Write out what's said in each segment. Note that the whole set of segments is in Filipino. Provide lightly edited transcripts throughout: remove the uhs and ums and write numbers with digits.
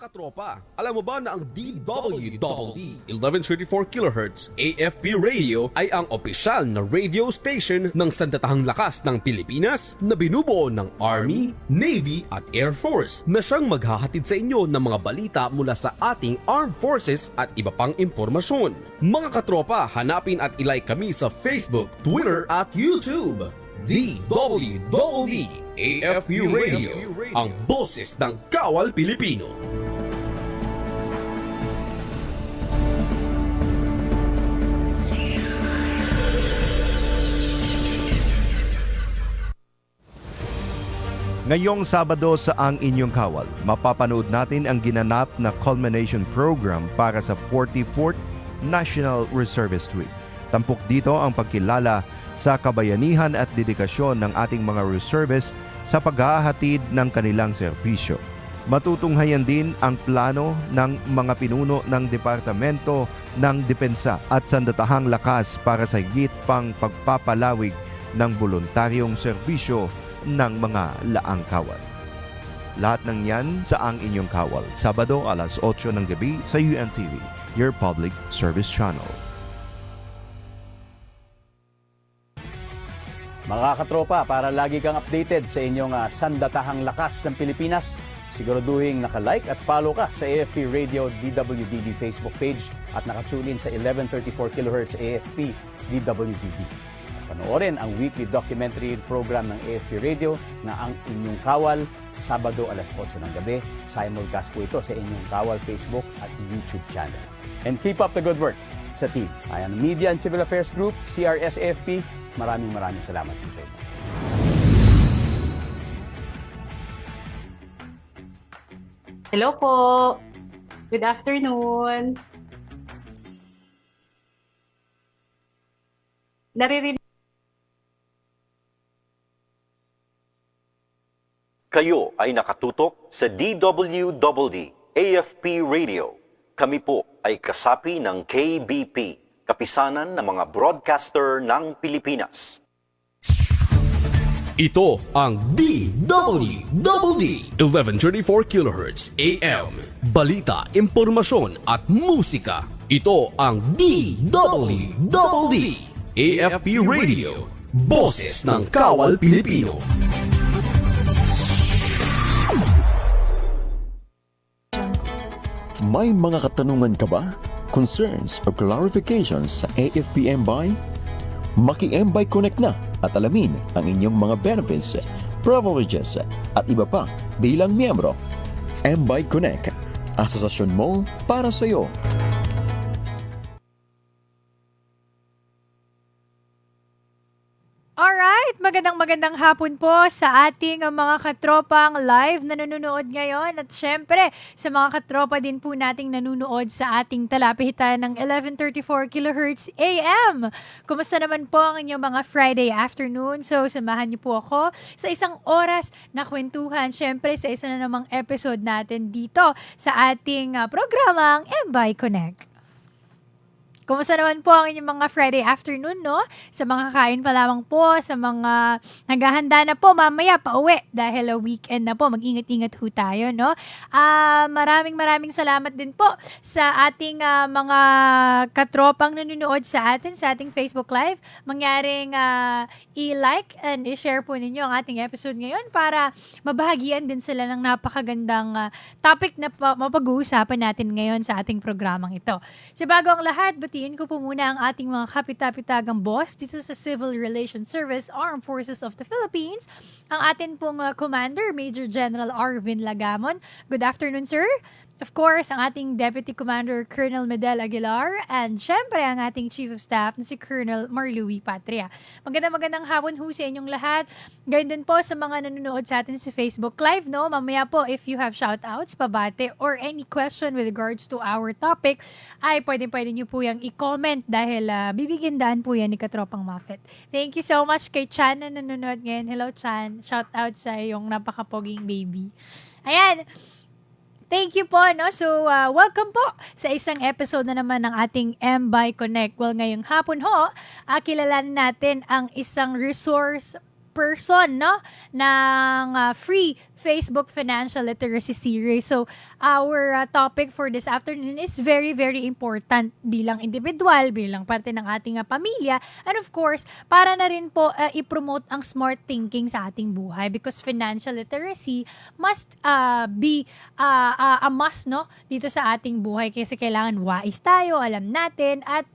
Katropa, alam mo ba na ang DWDD 1134 kHz AFP Radio ay ang opisyal na radio station ng Sandatahang Lakas ng Pilipinas na binubuo ng Army, Navy at Air Force na siyang maghahatid sa inyo ng mga balita mula sa ating Armed Forces at iba pang impormasyon. Mga katropa, hanapin at ilike kami sa Facebook, Twitter at YouTube. DWDD AFP Radio, ang boses ng Kawal Pilipino. Ngayong Sabado sa Ang Inyong Kawal, mapapanood natin ang ginanap na culmination program para sa 44th National Reservist Week. Tampok dito ang pagkilala sa kabayanihan at dedikasyon ng ating mga reservists sa paghahatid ng kanilang serbisyo. Matutunghayan din ang plano ng mga pinuno ng Departamento ng Depensa at Sandatahang Lakas para sa higit pang pagpapalawig ng voluntaryong serbisyo ng mga laang kawal. Lahat ng yan sa Ang Inyong Kawal, Sabado alas 8 ng gabi sa UNTV, your public service channel. Mga katropa, para lagi kang updated sa inyong Sandatahang Lakas ng Pilipinas, siguraduhin naka-like at follow ka sa AFP Radio DWDD Facebook page at nakatune in sa 1134 kHz AFP DWDD. Panoorin ang weekly documentary program ng AFP Radio na Ang Inyong Kawal, Sabado alas 8 ng gabi. Simulcast po ito sa Inyong Kawal Facebook at YouTube channel. And keep up the good work sa team. Ayan, Media and Civil Affairs Group, CRS-AFP, maraming salamat po sa inyo. Hello po. Good afternoon. Naririnig. Kayo ay nakatutok sa DWDD AFP Radio. Kami po ay kasapi ng KBP, Kapisanan ng mga Broadcaster ng Pilipinas. Ito ang DWDD 1134 kHz AM. Balita, impormasyon at musika. Ito ang DWDD AFP Radio. Boses ng Kawal Pilipino. May mga katanungan ka ba? Concerns o clarifications sa AFP MBay? Maki-MBay Connect na at alamin ang inyong mga benefits, privileges at iba pa bilang miyembro. MBay Connect, asosasyon mo para sa iyo. Alright, magandang hapon po sa ating mga katropang live na nanonood ngayon at syempre sa mga katropa din po nating nanonood sa ating talapihitan ng 1134 kHz AM. Kumusta naman po ang inyong mga Friday afternoon? So samahan niyo po ako sa isang oras na kwentuhan syempre sa isa na namang episode natin dito sa ating programang MBay Connect. Kumusta naman po ang inyong mga Friday afternoon, no? Sa mga kakain pa lamang po, sa mga naghahanda na po mamaya pauwi dahil weekend na po. Mag-ingat-ingat ho tayo, no? Maraming salamat din po sa ating mga katropang nanonood sa atin, sa ating Facebook Live. Mangyaring i-like and i-share po ninyo ang ating episode ngayon para mabahagian din sila ng napakagandang topic na mapag-uusapan natin ngayon sa ating programang ito. So bago ang lahat, batiin ko po muna ang ating mga kapitapitagang boss dito sa Civil Relations Service, Armed Forces of the Philippines, ang atin pong Commander, Major General Arvin Lagamon. Good afternoon, sir. Of course, ang ating Deputy Commander, Colonel Medel Aguilar, and syempre ang ating Chief of Staff na si Colonel Marlouis Patria. Magandang hapon ho sa inyong lahat. Gayun din po sa mga nanonood sa atin sa Facebook Live, no? Mamaya po, if you have shoutouts, pabate, or any question with regards to our topic, ay pwede nyo po yung i-comment dahil bibigyan daan po yan ni Katropang Muffet. Thank you so much kay Chan na nanonood ngayon. Hello, Chan. Shoutout sa iyong napakapoging baby. Ayan. Thank you po, no? So, welcome po sa isang episode na naman ng ating MBay Connect. Well, ngayong hapon ho, kilalanin natin ang isang resource person, no? Ng Free Facebook Financial Literacy Series. So, our topic for this afternoon is very, very important bilang individual, bilang parte ng ating pamilya, and of course, para na rin po i-promote ang smart thinking sa ating buhay because financial literacy must be a must, no, dito sa ating buhay kasi kailangan wais tayo, alam natin, at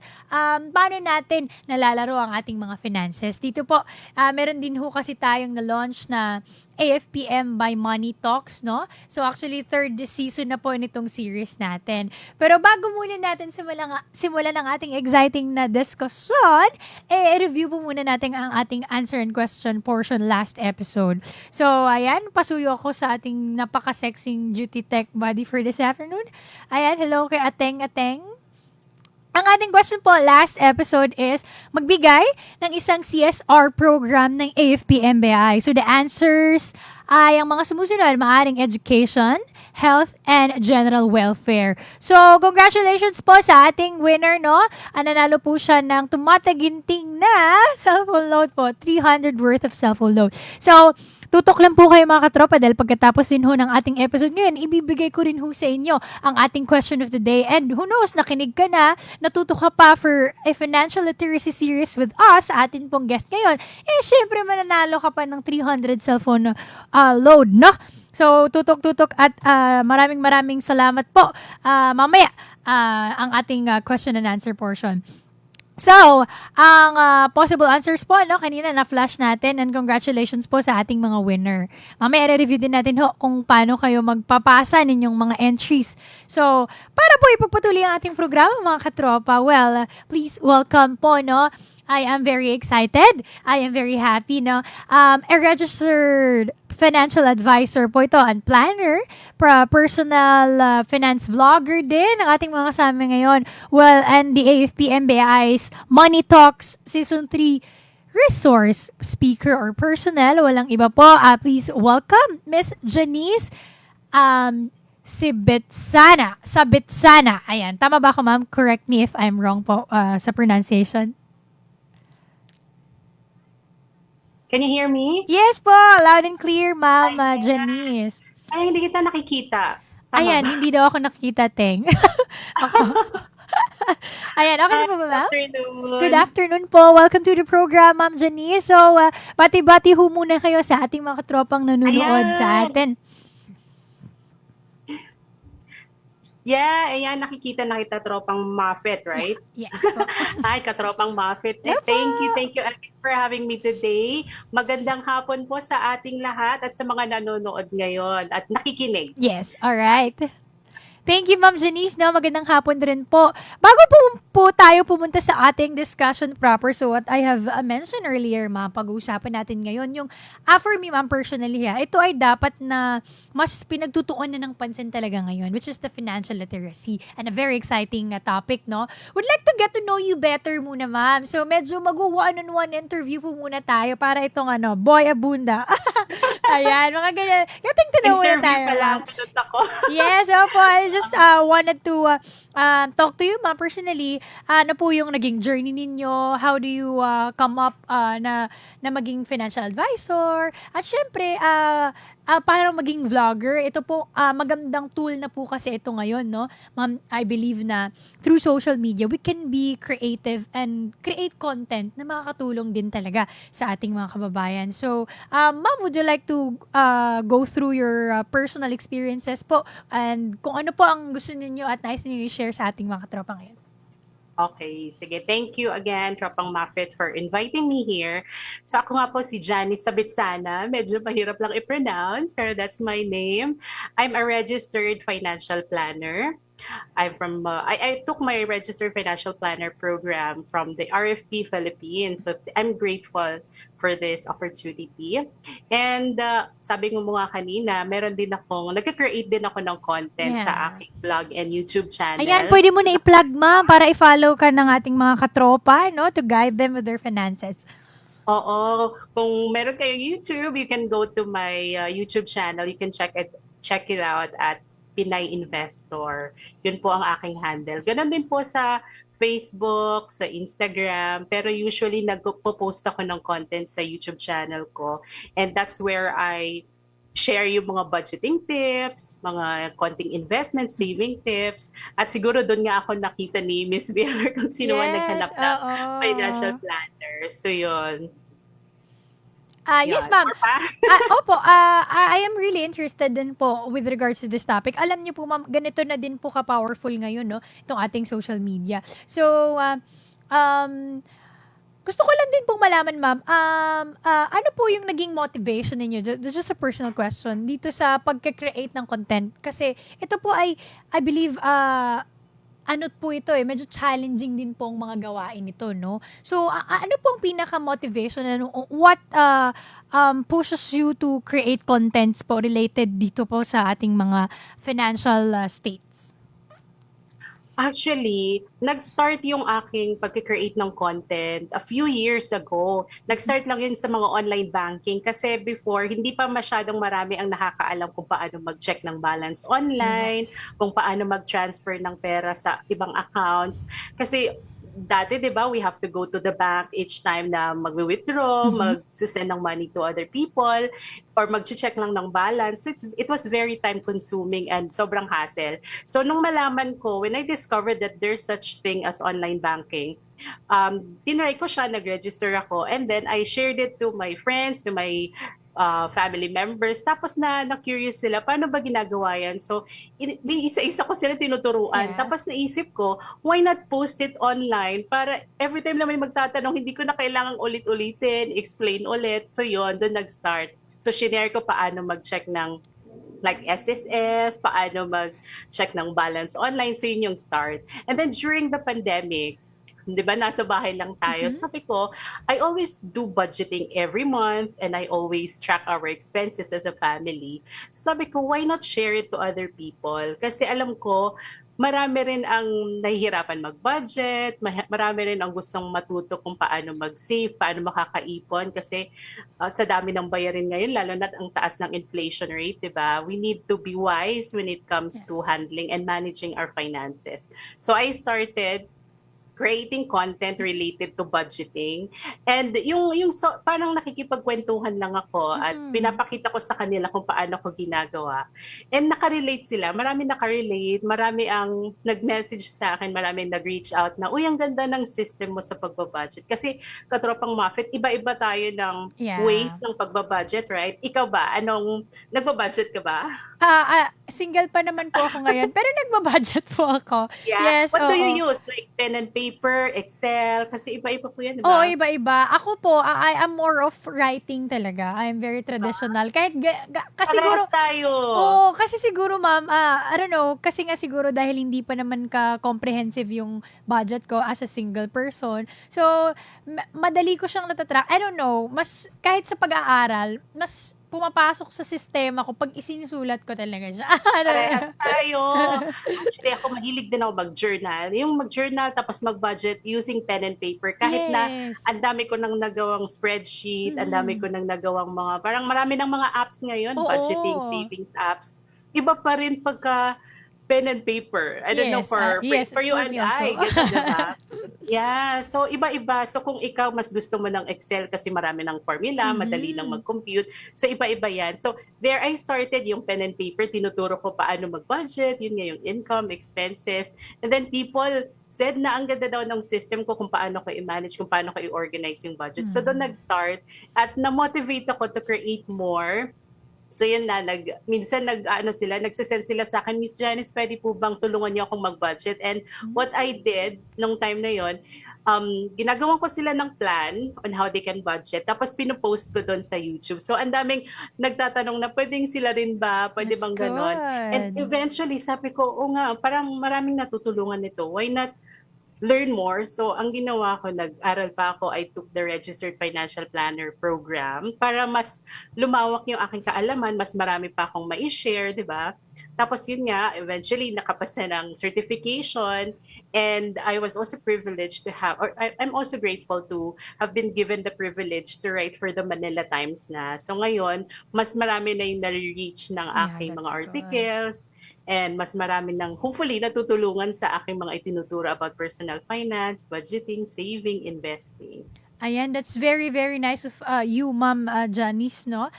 paano natin nalalaro ang ating mga finances. Dito po, meron din ho kasi tayong na-launch na AFPM by Money Talks, no? So actually, third season na po nitong series natin. Pero bago muna natin simulan ang ating exciting na discussion, review po muna natin ang ating answer and question portion last episode. So, ayan, pasuyo ako sa ating napaka-sexing duty tech buddy for this afternoon. Ayan, hello kay Ateng. Ang ating question po last episode is magbigay ng isang CSR program ng AFP-MBI. So the answers ay ang mga sumusunod, maaring education, health, and general welfare. So congratulations po sa ating winner, no? Nanalo po siya ng tumataginting na cellphone load po, 300 worth of cellphone load. So tutok lang po kayo mga katropa dahil pagkatapos din ho ng ating episode ngayon, ibibigay ko rin ho sa inyo ang ating question of the day. And who knows, nakinig ka na, natuto ka pa for a financial literacy series with us, atin pong guest ngayon, syempre mananalo ka pa ng 300 cellphone load, no? So, tutok-tutok at maraming salamat po. Mamaya, ang ating question and answer portion. So, ang possible answers po, no, kanina na-flash natin and congratulations po sa ating mga winner. Mamaya i-review din natin ho kung paano kayo magpapasa ninyong mga entries. So, para po ipagpatuloy ang ating programa mga katropa, well, please welcome po, no, I am very excited. I am very happy, no. A registered financial advisor po ito and planner, personal finance vlogger din ang ating mga kasama ngayon. Well, and the AFP-MBI's Money Talks Season 3 resource speaker or personnel, walang iba po. Please welcome Miss Janice Sabitsana. Ayan, tama ba ako ma'am? Correct me if I'm wrong po sa pronunciation. Can you hear me? Yes po, loud and clear, Ma'am Janice. Ay, hindi kita nakikita. Tama Ayan, ba? hindi daw ako nakikita, Teng. Ako. Ayan, okay na po ba, ma'am? Afternoon. Good afternoon po. Welcome to the program, Ma'am Janice. So, bati-bati ho muna kayo sa ating mga katropang nanonood sa atin. Yeah, ayan, nakikita na kita tropang Muffet, right? Yes po. Hi, katropang Muffet. Hello po. Thank you again for having me today. Magandang hapon po sa ating lahat at sa mga nanonood ngayon at nakikinig. Yes, alright. Thank you, Ma'am Janice. No? Magandang hapon rin po. Bago po tayo pumunta sa ating discussion proper, so what I have mentioned earlier, ma'am, pag-uusapan natin ngayon, yung for me, ma'am, personally, ito ay dapat na mas pinagtutuon na ng pansin talaga ngayon, which is the financial literacy. And a very exciting topic, no? Would like to get to know you better muna, ma'am. So, medyo mag-one-on-one interview po muna tayo para itong, Boy Abunda. Ayan, mga ganyan. Getting to know muna tayo. Interview pa lang, pinot ako. Yes, opo. I just wanted to talk to you, ma'am, personally. Ano po yung naging journey ninyo? How do you come up na maging financial advisor? At syempre, para maging vlogger, ito po, magandang tool na po kasi ito ngayon, no? Ma'am, I believe na through social media, we can be creative and create content na makakatulong din talaga sa ating mga kababayan. So, ma'am, would you like to go through your personal experiences po and kung ano po ang gusto ninyo at nais ninyo i-share sa ating mga katropa ngayon? Okay, sige. Thank you again, Tropang Muffet, for inviting me here. So ako nga po si Janice Sabitsana. Medyo mahirap lang i-pronounce, pero that's my name. I'm a registered financial planner. I'm from, I took my registered financial planner program from the RFP Philippines. So I'm grateful for this opportunity. And sabi mo nga kanina, meron din akong, nag-create din ako ng content sa aking blog and YouTube channel. Ayan, pwede mo na i-plug, ma'am, para i-follow ka ng ating mga katropa, no, to guide them with their finances. Oo, kung meron kayong YouTube, you can go to my YouTube channel. You can check it out at Pinay Investor. Yun po ang aking handle. Ganon din po sa Facebook, sa Instagram, pero usually nagpo-post ako ng content sa YouTube channel ko. And that's where I share yung mga budgeting tips, mga konting investment, saving tips. At siguro doon nga ako nakita ni Miss Miller kung sino man Yes, naghanap ng oo. financial planner. So yun. Yes, Yun. ma'am. Or pa? Opo, I am really interested din po with regards to this topic. Alam niyo po, ma'am, ganito na din po ka-powerful ngayon, no? Itong ating social media. So, gusto ko lang din pong malaman, ma'am, ano po yung naging motivation ninyo? Just a personal question dito sa pagka-create ng content. Kasi ito po ay, I believe, ano po ito medyo challenging din po ang mga gawain nito, no? So, ano pong pinaka-motivation, what pushes you to create contents po related dito po sa ating mga financial states? Actually, nag-start yung aking pag-create ng content a few years ago. Nag-start lang yun sa mga online banking kasi before, hindi pa masyadong marami ang nakakaalam kung paano mag-check ng balance online, kung paano mag-transfer ng pera sa ibang accounts. Kasi dati, di ba, we have to go to the bank each time na mag-withdraw, mag-send ng money to other people, or mag-check lang ng balance. So it was very time-consuming and sobrang hassle. So nung malaman ko, when I discovered that there's such thing as online banking, tinry ko siya, nag-register ako, and then I shared it to my friends, to my family members. Tapos na-curious sila, paano ba ginagawa yan? So, isa-isa ko sila tinuturuan. Yeah. Tapos naisip ko, why not post it online para every time na may magtatanong, hindi ko na kailangang ulit-ulitin, explain ulit. So yun, doon nag-start. So, shinare ko paano mag-check ng like SSS, paano mag-check ng balance online. So, yun yung start. And then, during the pandemic, di ba, nasa bahay lang tayo. Sabi ko, I always do budgeting every month and I always track our expenses as a family. So sabi ko, why not share it to other people? Kasi alam ko, marami rin ang nahihirapan mag-budget, marami rin ang gustong matuto kung paano mag-save, paano makakaipon kasi sa dami ng bayarin ngayon, lalo na ang taas ng inflation rate, di ba? We need to be wise when it comes to handling and managing our finances. So I started creating content related to budgeting. And yung parang nakikipagkwentuhan lang ako at pinapakita ko sa kanila kung paano ko ginagawa. And nakarelate sila. Marami nakarelate. Marami ang nag-message sa akin. Marami nag-reach out na, uy, ang ganda ng system mo sa pagbabudget. Kasi katropang Muffet, iba-iba tayo ng ways ng pagbabudget, right? Ikaw ba? Nagbabudget ka ba? Single pa naman po ako ngayon, pero nagbabudget po ako. Yeah. Yes, What do you use? Like pen and paper, Excel? Kasi iba-iba po yan, di ba? Oo, iba-iba. Ako po, I am more of writing talaga. I am very traditional. Kahit, kasi siguro, Parehas tayo. oo, kasi siguro ma'am, I don't know, kasi nga siguro dahil hindi pa naman ka-comprehensive yung budget ko as a single person. So, madali ko siyang natatrack. I don't know, mas, kahit sa pag-aaral, mas pumapasok sa sistema ko pag isinusulat ko talaga siya. Parehas tayo. Actually, ako mahilig din ako mag-journal. Yung mag-journal tapos mag-budget using pen and paper. Kahit na ang dami ko nang nagawang spreadsheet, ang dami ko nang nagawang mga, parang marami ng mga apps ngayon, budgeting, savings apps. Iba pa rin pagka pen and paper. I don't know for you and I. Ganun, diba? Yeah. So, iba-iba. So, kung ikaw mas gusto mo ng Excel kasi marami ng formula, madali lang mag-compute. So, iba-iba yan. So, there I started yung pen and paper. Tinuturo ko paano mag-budget. Yun nga yung income, expenses. And then people said na ang ganda daw ng system ko kung paano ko i-manage, kung paano ko i-organize yung budget. So, doon nag-start. At na-motivate ako to create more. So yun na, minsan nagsisend sila sa akin, Miss Janice, pwede po bang tulungan niyo akong mag-budget? And what I did nung time na yon, ginagawan ko sila ng plan on how they can budget. Tapos pinopost ko doon sa YouTube. So ang daming nagtatanong na pwedeng sila rin ba? Pwede bang ganon? And eventually, sabi ko, o nga, parang maraming natutulungan nito. Why not learn more? So, ang ginawa ko, nag-aral pa ako, I took the Registered Financial Planner program para mas lumawak yung aking kaalaman, mas marami pa akong ma-share, di ba? Tapos yun nga, eventually nakapasa ng certification, and I was also privileged to have, or I'm also grateful to have been given the privilege to write for the Manila Times na. So ngayon, mas marami na yung na-reach ng aking mga articles, and mas marami ng, hopefully, natutulungan sa aking mga itinuturo about personal finance, budgeting, saving, investing. Ayan, that's very, very nice of you, Ma'am Janice, no?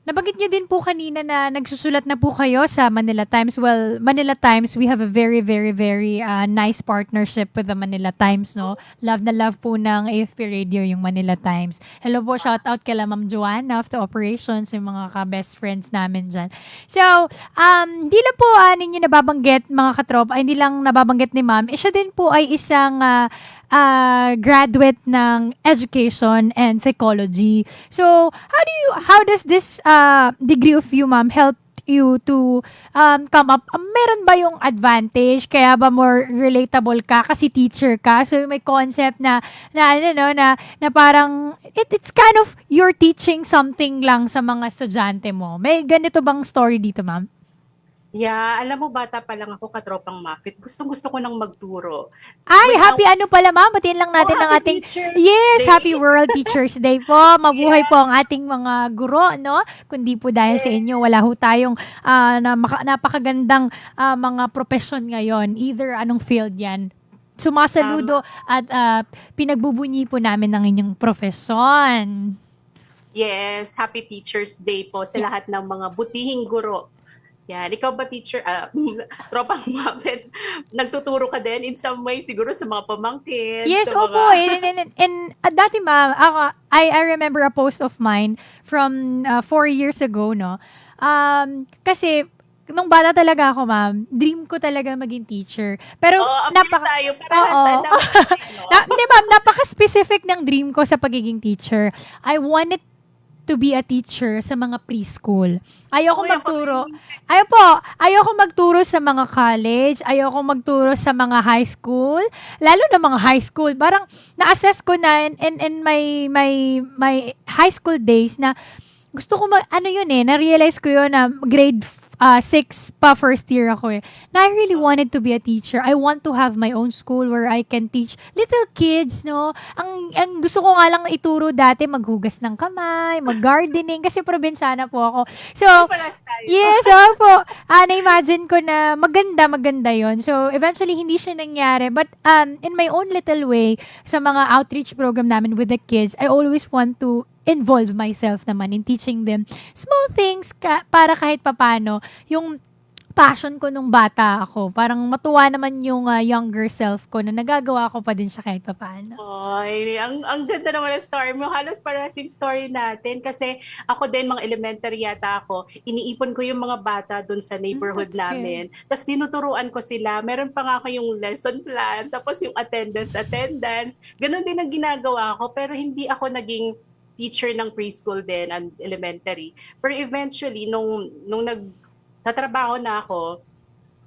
nabanggit niyo din po kanina na nagsusulat na po kayo sa Manila Times. Well, Manila Times, we have a very, very, very nice partnership with the Manila Times, no? Love na love po ng AFP Radio yung Manila Times. Hello po, shout out kay Ma'am Joanna of the operations, yung mga ka-best friends namin dyan. So, hindi lang po ninyo nababanggit, mga katropa, hindi lang nababanggit ni Ma'am, siya din po ay isang graduate ng education and psychology. So, how does this degree of you, ma'am, help you to come up? Meron ba yung advantage? Kaya ba more relatable ka kasi teacher ka? So, may concept na parang it's kind of you're teaching something lang sa mga estudyante mo. May ganito bang story dito, ma'am? Yeah, alam mo, bata pa lang ako, katropang Mafit. Gustong-gusto ko nang magturo. Ay, Without- happy ano pala, ma'am? Batiin lang natin ang happy ating... Teachers Yes, Day. Happy World Teachers Day po. Mabuhay po ang ating mga guro, no? Kundi po dahil sa inyo, wala ho tayong napakagandang mga profession ngayon. Either anong field yan. Sumasaludo at pinagbubunyi po namin ng inyong profesyon. Yes, Happy Teachers Day po sa lahat ng mga butihing guro. Yan, ikaw ba teacher, tropang Mafit, nagtuturo ka din in some way siguro sa mga pamangkin? Yes, sa opo. And dati, ma'am, I remember a post of mine from 4 years ago, no? Kasi, nung bata talaga ako, ma'am, dream ko talaga maging teacher. Pero, tayo, para Oo. no? Hindi, ma'am, napaka-specific ng dream ko sa pagiging teacher. I wanted to be a teacher sa mga preschool. Ayoko magturo. Ayoko magturo sa mga college, ayoko magturo sa mga high school, lalo na mga high school. Parang na-assess ko na in my high school days na gusto ko na-realize ko yun na grade 6 pa first year ako na I really wanted to be a teacher. I want to have my own school where I can teach little kids, no? Ang gusto ko nga lang ituro dati, maghugas ng kamay, mag-gardening, kasi probinsyana po ako. So, yes, po. Na-imagine ko na maganda yon. So, eventually, hindi siya nangyari. But, in my own little way, sa mga outreach program namin with the kids, I always want to involve myself naman in teaching them small things para kahit papano yung passion ko nung bata ako. Parang matuwa naman yung younger self ko na nagagawa ko pa din siya kahit papaano. Ay, ang ganda naman ng story mo. Halos para same story natin. Kasi ako din, mga elementary yata ako, iniipon ko yung mga bata dun sa neighborhood That's namin. Tapos tinuturuan ko sila. Meron pa nga ako yung lesson plan. Tapos yung attendance. Ganon din ang ginagawa ko. Pero hindi ako naging teacher ng preschool din and elementary. Pero eventually, nung nagtatrabaho na ako,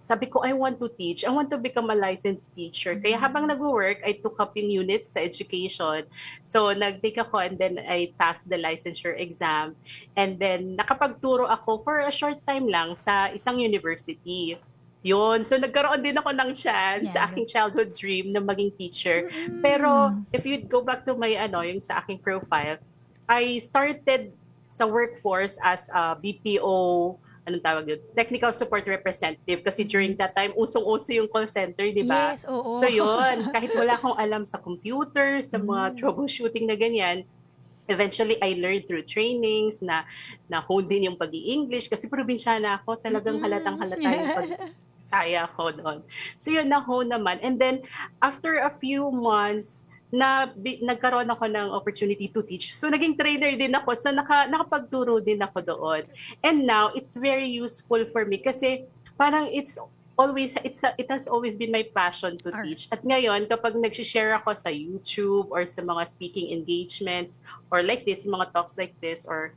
sabi ko, I want to teach. I want to become a licensed teacher. Kaya habang nag-work, I took up in units sa education. So, nag-take ako and then I passed the licensure exam. And then, nakapagturo ako for a short time lang sa isang university. Yun. So, nagkaroon din ako ng chance sa aking childhood dream na maging teacher. Pero, if you go back to my, yung sa aking profile, I started sa workforce as a BPO, technical support representative. Kasi during that time, usong-uso yung call center, di ba? Yes, oo. So yun, kahit wala akong alam sa computer, sa mga troubleshooting na ganyan, eventually I learned through trainings na hone din yung pag-i-English. Kasi probinsyana ako, talagang halatang-halata yung pag-saya ko doon. So yun, na-hone naman. And then, after a few months, nagkaroon ako ng opportunity to teach. So, naging trainer din ako. So, nakapagturo din ako doon. And now, it's very useful for me kasi parang it has always been my passion to teach. At ngayon, kapag nag-share ako sa YouTube or sa mga speaking engagements or like this, mga talks like this or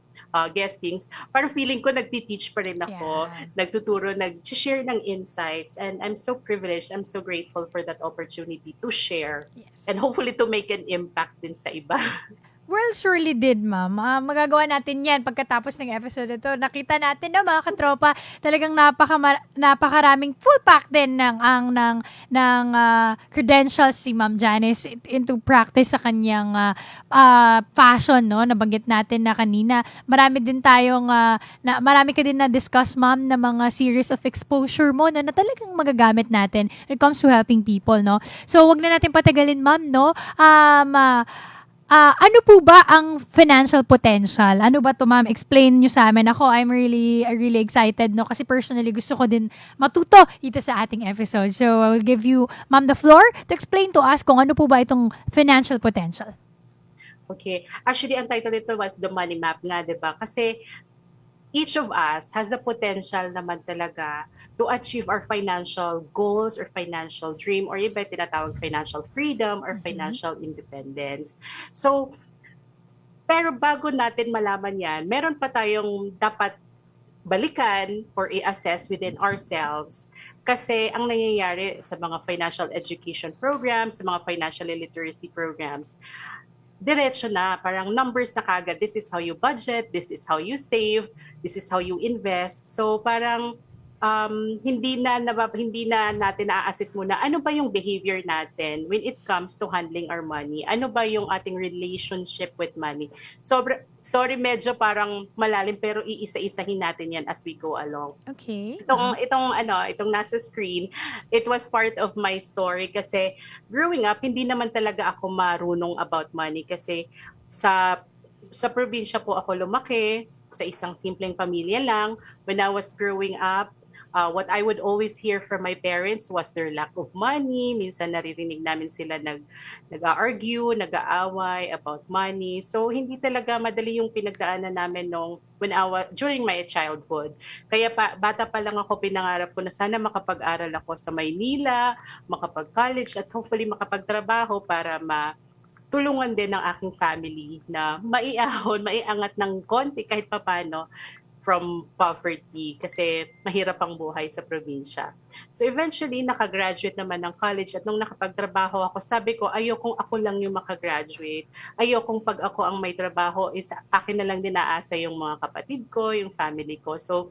guestings, parang feeling ko nagti-teach pa rin ako, nagtuturo, nag-share ng insights, and I'm so privileged, I'm so grateful for that opportunity to share and hopefully to make an impact din sa iba. Well, surely did, ma'am. Magagawa natin yan pagkatapos ng episode ito. Nakita natin na mga katropa, talagang napakaraming full pack din ng credentials si Ma'am Janice into practice sa kanyang passion, no? Nabanggit natin na kanina. Marami ka din na discuss, ma'am, na mga series of exposure mo na talagang magagamit natin when it comes to helping people, no? So, wag na natin patagalin, ma'am, no? Ano po ba ang financial potential? Ano ba to, ma'am? Explain nyo sa amin. Ako, I'm really excited, no? Kasi personally, gusto ko din matuto dito sa ating episode. So, I will give you, ma'am, the floor to explain to us kung ano po ba itong financial potential. Okay. Actually, ang title nito was The Money Map nga, di ba? Kasi each of us has the potential naman talaga to achieve our financial goals or financial dream or iba tinatawag financial freedom or financial independence. So, pero bago natin malaman yan, meron pa tayong dapat balikan or i-assess within ourselves kasi ang nangyayari sa mga financial education programs, sa mga financial literacy programs, diretso na, parang numbers na kagad. This is how you budget, this is how you save, this is how you invest. So parang hindi na natin na-assess muna ano ba yung behavior natin when it comes to handling our money. Ano ba yung ating relationship with money. Sorry, medyo parang malalim pero iisa-isahin natin yan as we go along. Okay. Itong nasa screen, it was part of my story kasi growing up, hindi naman talaga ako marunong about money kasi sa probinsya po ako lumaki, sa isang simpleng pamilya lang. When I was growing up, what I would always hear from my parents was their lack of money. Minsan naririnig namin sila nag-argue, nag-aaway about money. So hindi talaga madali yung pinagdaanan namin during my childhood. Kaya bata pa lang ako, pinangarap ko na sana makapag-aral ako sa Maynila, makapag-college at hopefully makapagtrabaho para tulungan din ng aking family na maiangat ng konti kahit papano from poverty kasi mahirap ang buhay sa probinsya. So eventually, nakagraduate naman ng college at nung nakapagtrabaho ako, sabi ko, ayokong ako lang yung makagraduate. Ayokong pag ako ang may trabaho, akin na lang din naasa yung mga kapatid ko, yung family ko. So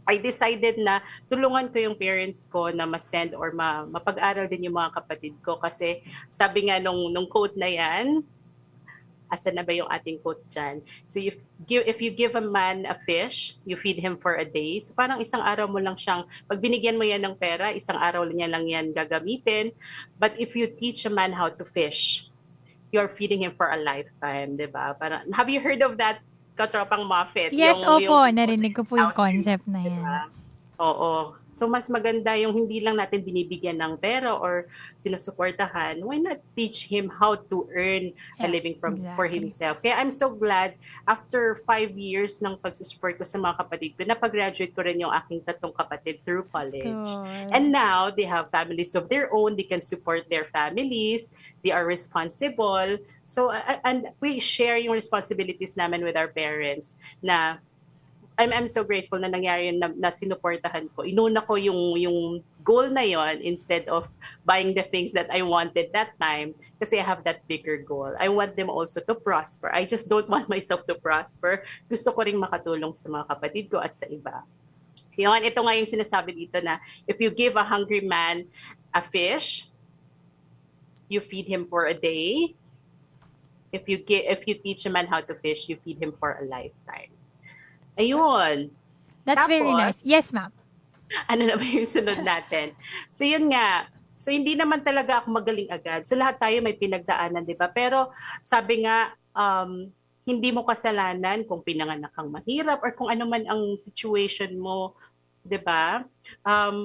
I decided na tulungan ko yung parents ko na ma-send or mapag-aral din yung mga kapatid ko kasi sabi nga nung quote na yan, asan na ba yung ating quote dyan? So if you give a man a fish, you feed him for a day. So parang isang araw mo lang siyang, pag binigyan mo yan ng pera, isang araw niya lang yan gagamitin. But if you teach a man how to fish, you're feeding him for a lifetime, di ba? Parang, have you heard of that, Katropang Muffet? Yes, opo. Narinig ko po yung concept na yan. Diba? Oo. So mas maganda yung hindi lang natin binibigyan ng pera or sinusuportahan. Why not teach him how to earn a living for himself? Kaya I'm so glad after 5 years ng pagsusupport ko sa mga kapatid ko, napag-graduate ko rin yung aking 3 kapatid through college. And now they have families of their own. They can support their families. They are responsible. So and we share yung responsibilities namin with our parents na I'm so grateful na nangyari yun na sinuportahan ko. Inuna ko yung goal na yon instead of buying the things that I wanted that time kasi I have that bigger goal. I want them also to prosper. I just don't want myself to prosper. Gusto ko ring makatulong sa mga kapatid ko at sa iba. Yun, ito nga yung sinasabi dito na if you give a hungry man a fish, you feed him for a day. If you teach a man how to fish, you feed him for a lifetime. Ayun. That's very nice. Yes, ma'am. Ano na ba yung sunod natin? So yun nga. So hindi naman talaga ako magaling agad. So lahat tayo may pinagdaanan, di ba? Pero sabi nga, hindi mo kasalanan kung pinanganak kang mahirap or kung ano man ang situation mo, di ba?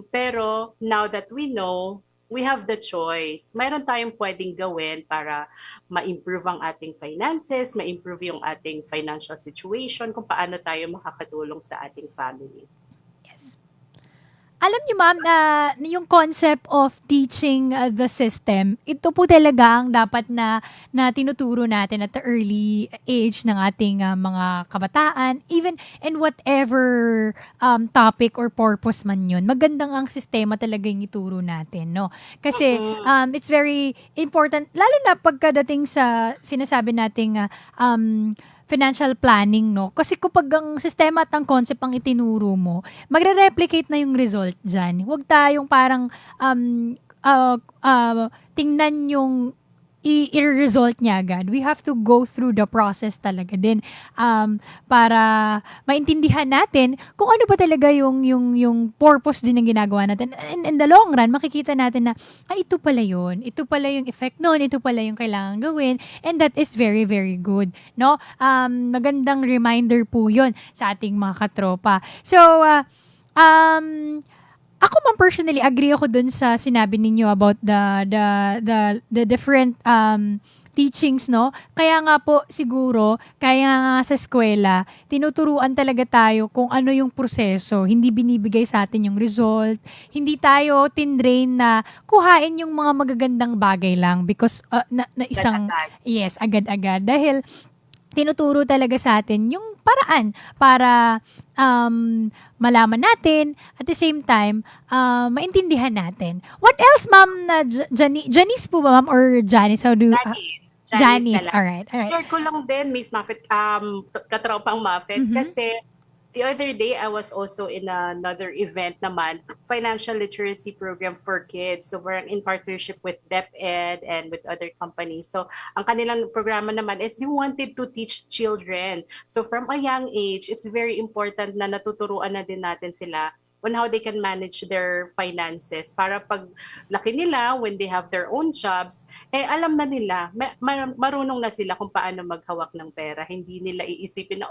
Pero now that we know, we have the choice. Mayroon tayong pwedeng gawin para ma-improve ang ating finances, ma-improve yung ating financial situation, kung paano tayo makakatulong sa ating family. Yes. Alam niyo, ma'am, na yung concept of teaching the system, ito po talaga ang dapat na tinuturo natin at the early age ng ating mga kabataan, even in whatever topic or purpose man yun. Magandang ang sistema talaga yung ituro natin, no? Kasi it's very important, lalo na pagkadating sa sinasabi nating financial planning, no? Kasi kapag ang sistema at ang concept ang itinuro mo, magre-replicate na yung result dyan. Huwag tayong parang tingnan yung i-result niya agad. We have to go through the process talaga din para maintindihan natin kung ano ba talaga yung purpose din ng ginagawa natin. And in the long run, makikita natin na ito pala yun. Ito pala yung effect noon. Ito pala yung kailangan gawin. And that is very, very good. No? Magandang reminder po yun sa ating mga katropa. So, ako man personally agree ako dun sa sinabi ninyo about the different teachings, no? Kaya nga po siguro, kaya nga sa eskwela, tinuturuan talaga tayo kung ano yung proseso. Hindi binibigay sa atin yung result. Hindi tayo tinrain na kuhain yung mga magagandang bagay lang because na isang Agad-agad. yes, agad-agad dahil tinuturo talaga sa atin yung paraan para malaman natin at the same time maintindihan natin. What else, Ma'am Janice po ba, Ma'am, or Janice? How do Janice, na lang. alright. Share ko lang din, Miss Muffet, katropang Muffet, kasi the other day, I was also in another event naman, financial literacy program for kids. So we're in partnership with DepEd and with other companies. So ang kanilang programa naman is they wanted to teach children. So from a young age, it's very important na natuturuan na din natin sila on how they can manage their finances para pag laki nila, when they have their own jobs, alam na nila, marunong na sila kung paano maghawak ng pera. Hindi nila iisipin na,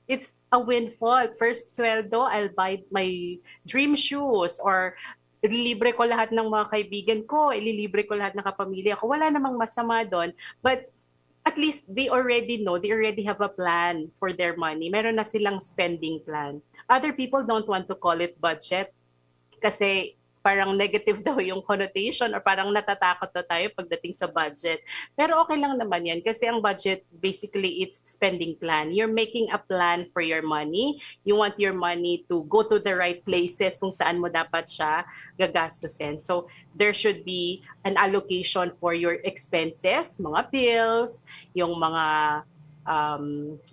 it's a windfall. First sweldo, I'll buy my dream shoes or ililibre ko lahat ng mga kaibigan ko, ililibre ko lahat ng kapamilya ko. Wala namang masama doon. But at least they already know, they already have a plan for their money. Meron na silang spending plan. Other people don't want to call it budget kasi parang negative daw yung connotation or parang natatakot na tayo pagdating sa budget. Pero okay lang naman yan kasi ang budget, basically, it's spending plan. You're making a plan for your money. You want your money to go to the right places kung saan mo dapat siya gagastusin. So, there should be an allocation for your expenses, mga bills, yung mga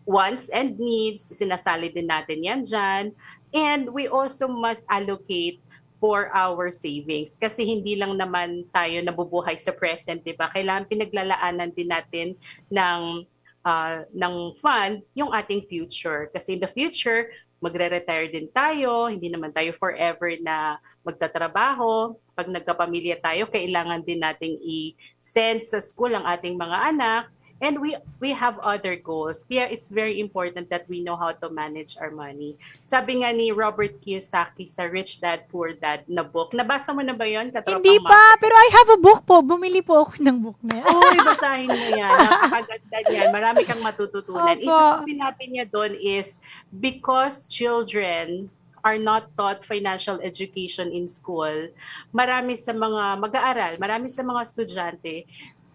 wants and needs, sinasali din natin yan dyan. And we also must allocate for our savings. Kasi hindi lang naman tayo nabubuhay sa present, di ba? Kailangan pinaglalaanan din natin ng fund yung ating future. Kasi in the future, magre-retire din tayo, hindi naman tayo forever na magtatrabaho. Pag nagkapamilya tayo, kailangan din nating i-send sa school ang ating mga anak. And we have other goals. Kaya it's very important that we know how to manage our money. Sabi nga ni Robert Kiyosaki sa Rich Dad, Poor Dad na book. Nabasa mo na ba yun? Hindi pa, pero I have a book po. Bumili po ako ng book na yan. Uy, basahin mo yan. Napakaganda niyan. Marami kang matututunan. Opo. Isa sa sinabi niya doon is, because children are not taught financial education in school, marami sa mga mag-aaral, marami sa mga estudyante,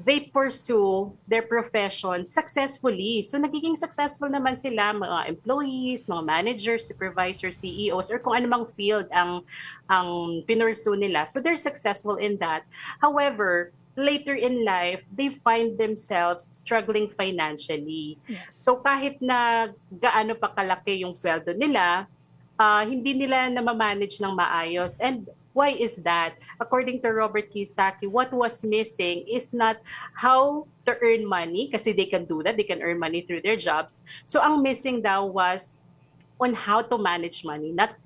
they pursue their profession successfully. So nagiging successful naman sila, mga employees, mga managers, supervisors, CEOs, or kung anumang field ang pinursue nila. So they're successful in that. However, later in life, they find themselves struggling financially. Yes. So kahit na gaano pa kalaki yung sweldo nila, hindi nila na-manage ng maayos. And why is that? According to Robert Kiyosaki, what was missing is not how to earn money, kasi they can do that, they can earn money through their jobs. So ang missing daw was on how to manage money, not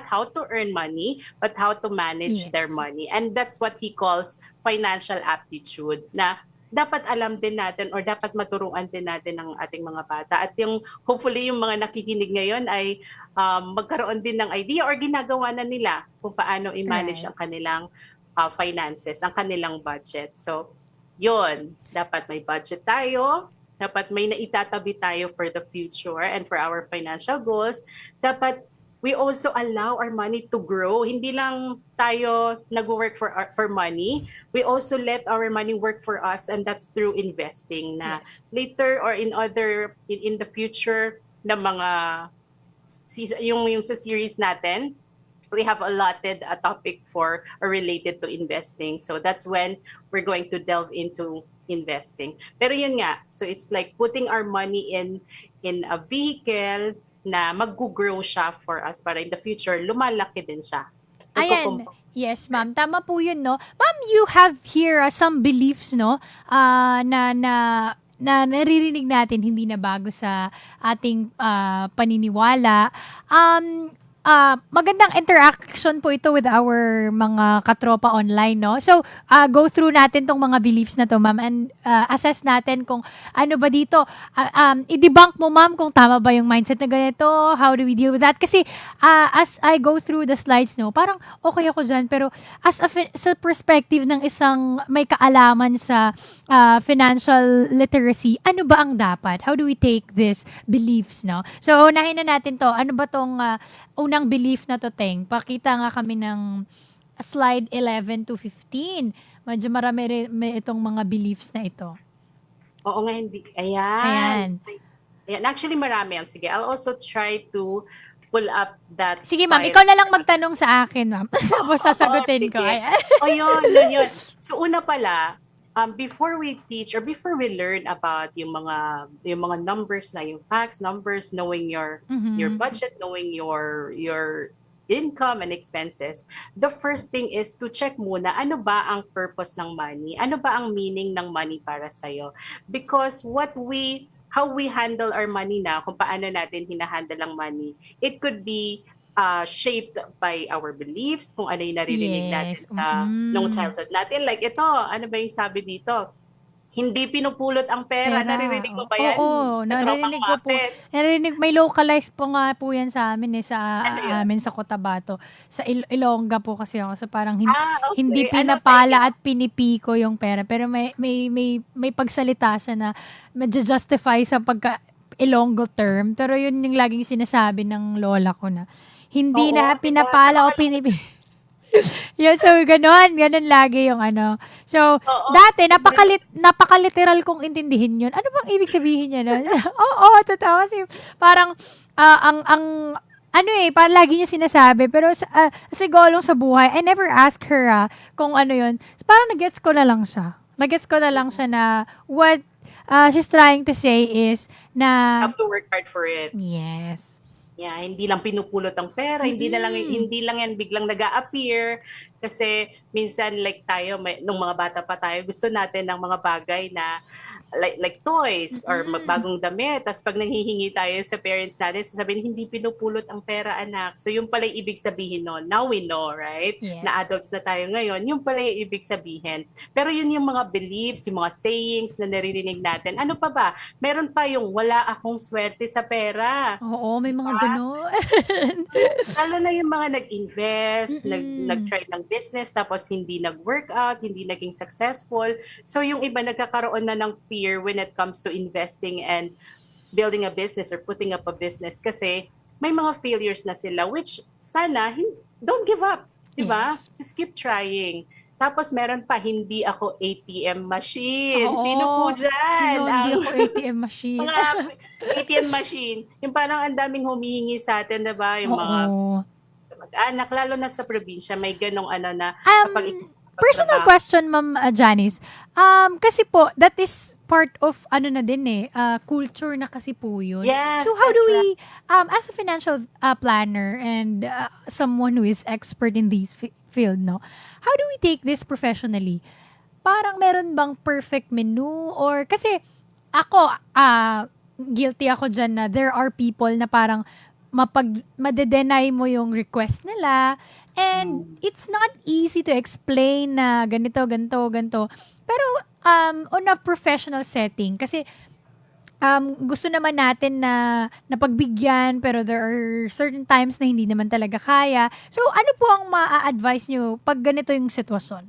how to earn money, but how to manage their money. And that's what he calls financial aptitude, na dapat alam din natin or dapat maturuan din natin ng ating mga bata. At hopefully yung mga nakikinig ngayon ay magkaroon din ng idea or ginagawa na nila kung paano i-manage ang kanilang finances, ang kanilang budget. So, yun. Dapat may budget tayo. Dapat may naitatabi tayo for the future and for our financial goals. Dapat we also allow our money to grow. Hindi lang tayo nag-work for money. We also let our money work for us, and that's through investing na later or in the future na mga yung sa series natin, we have allotted a topic for or related to investing. So that's when we're going to delve into investing. Pero yun nga, so it's like putting our money in a vehicle na mag-grow siya for us para in the future, lumalaki din siya. Ayan. Yes, ma'am. Tama po yun, no? Ma'am, you have here some beliefs, no? Na naririnig natin hindi na bago sa ating paniniwala. Magandang interaction po ito with our mga katropa online, no? So, go through natin tong mga beliefs na to, ma'am, and assess natin kung ano ba dito. I-debunk mo, ma'am, kung tama ba yung mindset na ganito, how do we deal with that? Kasi, as I go through the slides, no, parang okay ako dyan, pero sa perspective ng isang may kaalaman sa financial literacy, ano ba ang dapat? How do we take these beliefs, no? So, unahin na natin to. Ano ba tong unang belief na to, Teng? Pakita nga kami ng slide 11 to 15. Medyo marami may itong mga beliefs na ito. Oo nga, hindi. Ayan. Ayan. Actually, marami yan. Sige, I'll also try to pull up that Sige, ma'am. file. Ikaw na lang magtanong sa akin, ma'am. Tapos sasagutin ko. sige. Ayan. Yun. So, una pala, before we teach or before we learn about yung mga numbers na, yung facts, numbers, knowing your budget, knowing your income and expenses, the first thing is to check muna ano ba ang purpose ng money, ano ba ang meaning ng money para sa'yo. Because how we handle our money na, kung paano natin hinahandle ang money, it could be shaped by our beliefs, kung ano yung naririnig natin sa nung childhood natin. Like ito, ano ba yung sabi dito? Hindi pinupulot ang pera. Naririnig mo ba yan? Oo, naririnig ko po. Naririnig, may localized po nga po yan sa amin sa amin sa Cotabato. Sa Ilongga po kasi ako. So parang okay. hindi pinapala at pinipiko yung pera. Pero may pagsalita siya na medyo justify sa pagka Ilonggo term. Pero yun yung laging sinasabi ng lola ko na hindi na pinapala o pinipiko. Yun, so ganon lagi yung ano. So, dati, napakaliteral kong intindihin yun. Ano bang ibig sabihin niya nun? Oo, totoo. Kasi parang, parang lagi niya sinasabi. Pero sa golong sa buhay, I never ask her kung ano yun. So, parang nag-gets ko na lang siya. Na what she's trying to say is na... Have to work hard for it. Yes. Yeah, hindi lang pinupulot ang pera, hindi lang yan biglang nag-a-appear kasi minsan like tayo nung mga bata pa tayo, gusto natin ng mga bagay na like toys or bagong damit. Tapos pag nanghihingi tayo sa parents natin, sasabihin hindi pinupulot ang pera, anak. So yung pala yung ibig sabihin nun. Now we know, right? Yes. Na adults na tayo ngayon, yung pala yung ibig sabihin. Pero yun yung mga beliefs, yung mga sayings na naririnig natin. Ano pa ba? Meron pa yung wala akong swerte sa pera. Oo, may mga gano'n. Lalo na yung mga nag-invest, nag-try ng business, tapos hindi nag-work out, hindi naging successful. So yung iba nagkakaroon na ng fear when it comes to investing and building a business or putting up a business kasi may mga failures na sila, which sana, don't give up. Diba? Yes. Just keep trying. Tapos meron pa, hindi ako ATM machine. Oo. Sino po dyan? Sino hindi ako ATM machine? Mga ATM machine. Yung parang ang daming humihingi sa atin, diba? Yung mga mag-anak, lalo na sa probinsya, may ganong ano na kapag personal question, Ma'am Janice. Kasi po, that is part of ano na din culture na kasi po yun. Yes, so how do that's we, as a financial planner and someone who is expert in this field, no? How do we take this professionally? Parang meron bang perfect menu? Or kasi ako, guilty ako dyan na there are people na parang madedenay mo yung request nila. And it's not easy to explain na ganito. Pero on a professional setting, kasi gusto naman natin na napagbigyan, pero there are certain times na hindi naman talaga kaya. So ano po ang ma-advise nyo pag ganito yung sitwasyon?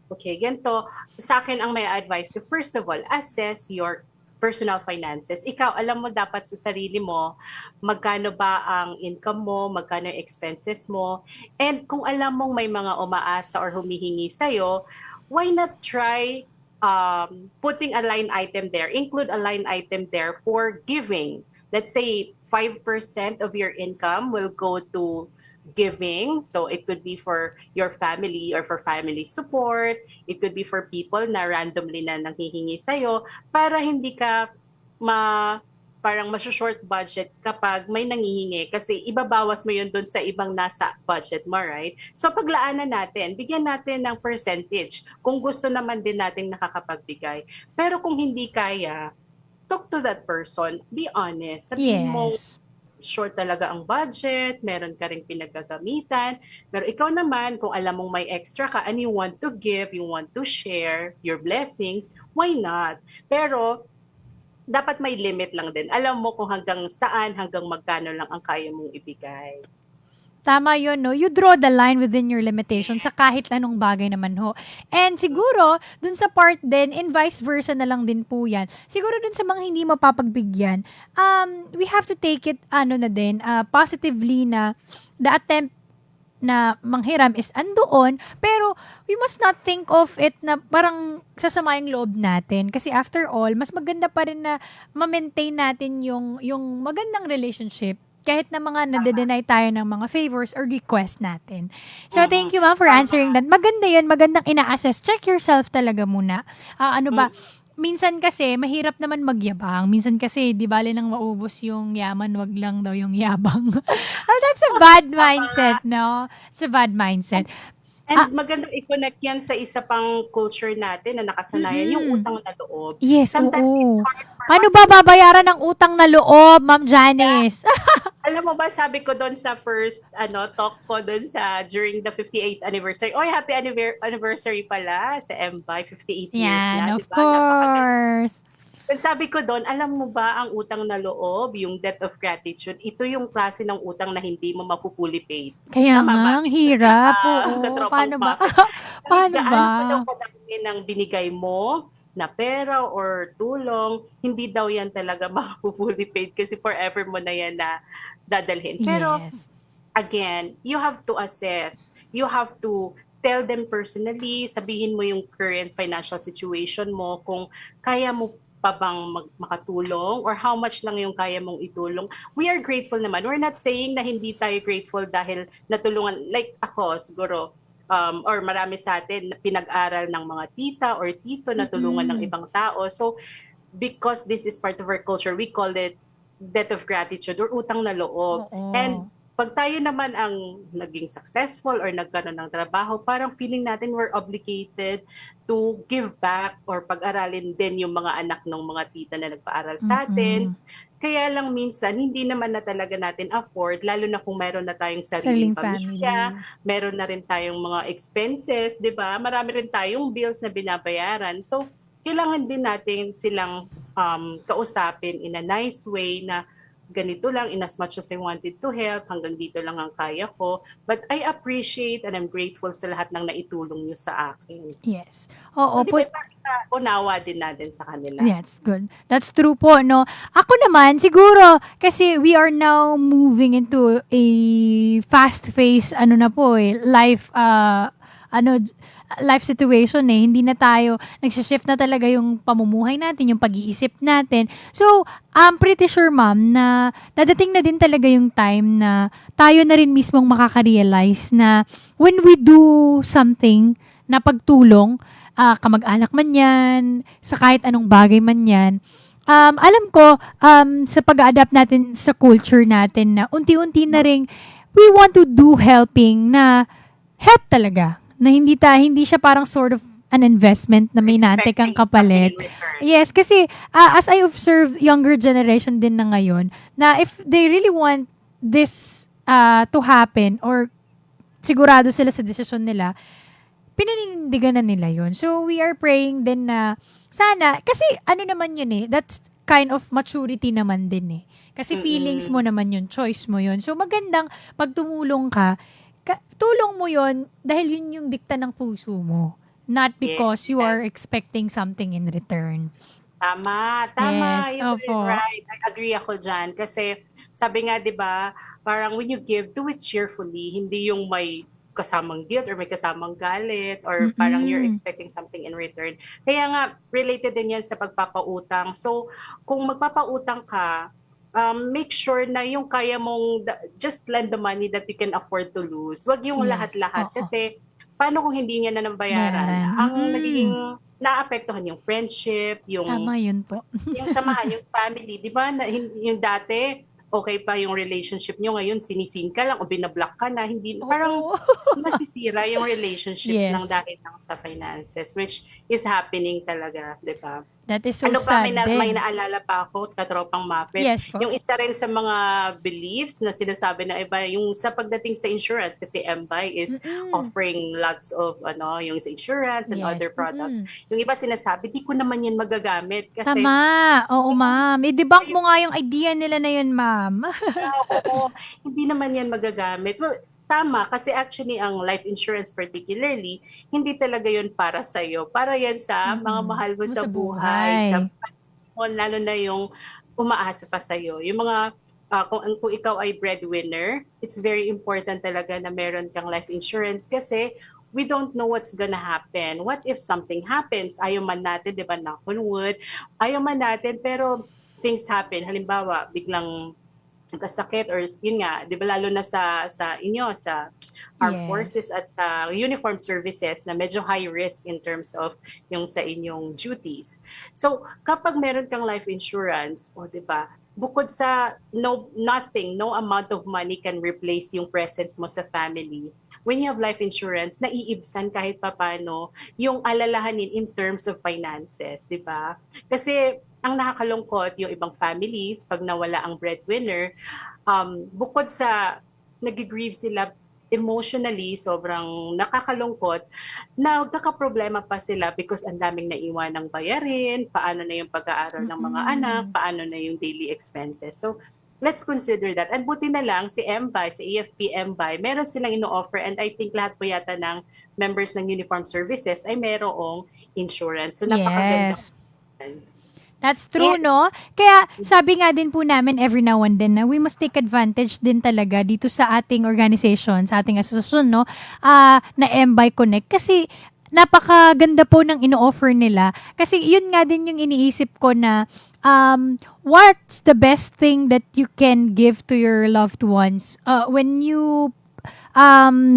Okay, ganito. Sa akin ang may advice ko, first of all, assess your personal finances. Ikaw, alam mo dapat sa sarili mo, magkano ba ang income mo, magkano yung expenses mo, and kung alam mong may mga umaasa or humihingi sa'yo, why not try putting a line item there, include a line item there for giving. Let's say 5% of your income will go to giving. So it could be for your family or for family support. It could be for people na randomly na nanghihingi sa'yo para hindi ka parang short budget kapag may nangihingi kasi ibabawas mo yun doon sa ibang nasa budget mo, right? So paglaanan natin, bigyan natin ng percentage kung gusto naman din nating nakakapagbigay. Pero kung hindi kaya, talk to that person, be honest. Sabihin mo, Yes. short talaga ang budget, meron ka ring pinagagamitan, pero ikaw naman, kung alam mong may extra ka and you want to give, you want to share your blessings, why not? Pero dapat may limit lang din. Alam mo kung hanggang saan, hanggang magkano lang ang kaya mong ibigay. Tama yun, no? You draw the line within your limitations sa kahit anong bagay naman ho. And siguro, dun sa part din, and vice versa na lang din po yan. Siguro dun sa mga hindi mapapagbigyan, we have to take it, positively na the attempt na manghiram is andoon, pero we must not think of it na parang sasama yung loob natin. Kasi after all, mas maganda pa rin na ma-maintain natin yung magandang relationship kahit na mga nade-deny tayo ng mga favors or request natin. So, thank you, ma'am, for answering that. Maganda yun, magandang ina-assess. Check yourself talaga muna. Minsan kasi, mahirap naman magyabang. Minsan kasi, di bale nang maubos yung yaman, wag lang daw yung yabang. That's a bad mindset, no? It's a bad mindset. And magandang i-connect yan sa isa pang culture natin na nakasanayan, yung utang na loob. Yes, Sometimes oo. it's hard for Paano us ba babayaran ng utang na loob, Ma'am Janice? Alam mo ba, sabi ko doon sa first talk ko doon during the 58th anniversary. Oy, happy anniversary pala sa MBI, 58 years Yan, na. of course. And sabi ko doon, alam mo ba ang utang na loob, yung debt of gratitude, ito yung klase ng utang na hindi mo mapupuli paid. Kaya Tama ba? nga, ang hirap. Ang Oo, katropang paano ba? Muffet. Paano Gaano ba? pa daw kadami ng binigay mo na pera or tulong, hindi daw yan talaga mapupuli paid kasi forever mo na yan na dadalhin. Pero Yes. again, you have to assess. You have to tell them personally, sabihin mo yung current financial situation mo, kung kaya mo pa bang makatulong or how much lang yung kaya mong itulong. We are grateful naman. We're not saying na hindi tayo grateful dahil natulungan, like ako siguro, or marami sa atin na pinag-aral ng mga tita or tito na tulungan ng ibang tao. So, because this is part of our culture, we call it debt of gratitude or utang na loob. Oo. And pag tayo naman ang naging successful or nagkaroon ng trabaho, parang feeling natin we're obligated to give back or pag-aralin din yung mga anak ng mga tita na nagpaaral sa atin. Kaya lang minsan, hindi naman na talaga natin afford, lalo na kung meron na tayong sariling pamilya, meron na rin tayong mga expenses, di ba? Marami rin tayong bills na binabayaran. So, kailangan din natin silang kausapin in a nice way na ganito lang, in as much as I wanted to help, hanggang dito lang ang kaya ko. But I appreciate and I'm grateful sa lahat ng naitulong nyo sa akin. Yes. Oo, So, di ba, unawa din natin sa kanila. Yes, good. That's true po, no? Ako naman, siguro, kasi we are now moving into a fast-paced, life situation eh. Hindi na tayo, nagsishift na talaga yung pamumuhay natin, yung pag-iisip natin. So, I'm pretty sure, ma'am, na dadating na din talaga yung time na tayo na rin mismong makaka-realize na when we do something na pagtulong, kamag-anak man yan, sa kahit anong bagay man yan, alam ko, sa pag-adapt natin sa culture natin na unti-unti na rin, we want to do helping na help talaga. Na hindi siya parang sort of an investment na may nante kang kapalit. Yes, kasi as I observe younger generation din na ngayon, na if they really want this to happen or sigurado sila sa desisyon nila, pinanindigan na nila yun. So, we are praying din na sana, kasi naman yun eh, that's kind of maturity naman din eh. Kasi feelings mo naman yun, choice mo yun. So, magandang pag tumulong ka, tulong mo yun dahil yun yung dikta ng puso mo. Not because you are expecting something in return. Tama. Yes, You're opo. right. I agree ako dyan. Kasi sabi nga, di ba, parang when you give, do it cheerfully. Hindi yung may kasamang guilt or may kasamang galit or parang you're expecting something in return. Kaya nga, related din yan sa pagpapautang. So, kung magpapautang ka, make sure na yung kaya mong just lend the money that you can afford to lose. Wag yung Yes, lahat-lahat. oo. Kasi paano kung hindi niya na nabayaran? Bayaran. Ang nagiging naapektuhan yung friendship, Tama yun po. yung samahan, yung family, di ba? Yung dati, okay pa yung relationship nyo, ngayon sinisin ka lang o binablock ka na, hindi, parang Oo. nasisira yung relationships Yes. ng dahil lang sa finances, which is happening talaga, di ba? That is so Ano pa, sad may din. naalala pa ako, katropang Muppet. Yes po. Yung isa rin sa mga beliefs na sinasabi na iba, yung sa pagdating sa insurance, kasi MBI is Mm-mm. offering lots of, yung sa insurance and Yes. other products. Mm-mm. Yung iba sinasabi, di ko naman yan magagamit kasi Tama. Oo, ma'am. I-debunk mo nga yung idea nila na yun, ma'am. oo, hindi naman yan magagamit. Well, tama, kasi actually ang life insurance particularly, hindi talaga yun para sa'yo. Para yan sa mga Mm-mm. mahal mo Mo sa sa buhay, sa buhay. mo, lalo na yung umaasa pa sa'yo. Yung mga, kung ikaw ay breadwinner, it's very important talaga na meron kang life insurance kasi we don't know what's gonna happen. What if something happens? Ayaw man natin, di ba, knock on wood, ayaw man natin, pero things happen. Halimbawa, biglang nagkasakit or yun nga, 'di ba lalo na sa inyo sa armed Yes. forces at sa uniform services na medyo high risk in terms of yung sa inyong duties. So, kapag meron kang life insurance, o 'di ba, bukod sa no amount of money can replace yung presence mo sa family. When you have life insurance, naiibsan kahit papano yung alalahanin in terms of finances, 'di ba? Kasi ang nakakalungkot, yung ibang families, pag nawala ang breadwinner, bukod sa nag-grieve sila emotionally, sobrang nakakalungkot, nagkakaproblema pa sila because ang daming naiwan ng bayarin, paano na yung pag-aaral ng mga anak, Mm-mm. paano na yung daily expenses. So, let's consider that. And buti na lang, si MBI, si AFP MBI, meron silang ino-offer and I think lahat po yata ng members ng uniform services ay merong insurance. So, napakaganda. Yes. That's true, no? Kaya sabi nga din po namin every now and then na we must take advantage din talaga dito sa ating organization, sa ating asosasyon, no? Na MBI Connect. Kasi napakaganda po ng ino-offer nila. Kasi yun nga din yung iniisip ko na what's the best thing that you can give to your loved ones when you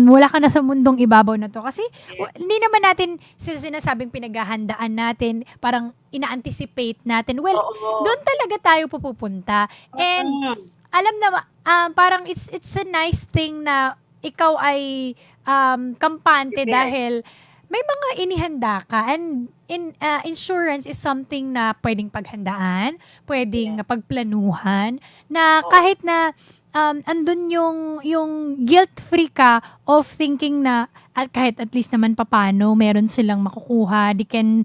wala ka na sa mundong ibabaw na to. Kasi hindi naman natin sinasabing pinaghahandaan natin, parang ina-anticipate natin. Well, Oo. doon talaga tayo pupunta. And alam na, parang it's a nice thing na ikaw ay kampante Yes. dahil may mga inihanda ka. And insurance is something na pwedeng paghandaan, pwedeng pagplanuhan, na kahit na andun yung guilt-free ka of thinking na kahit at least naman papano meron silang makukuha, they can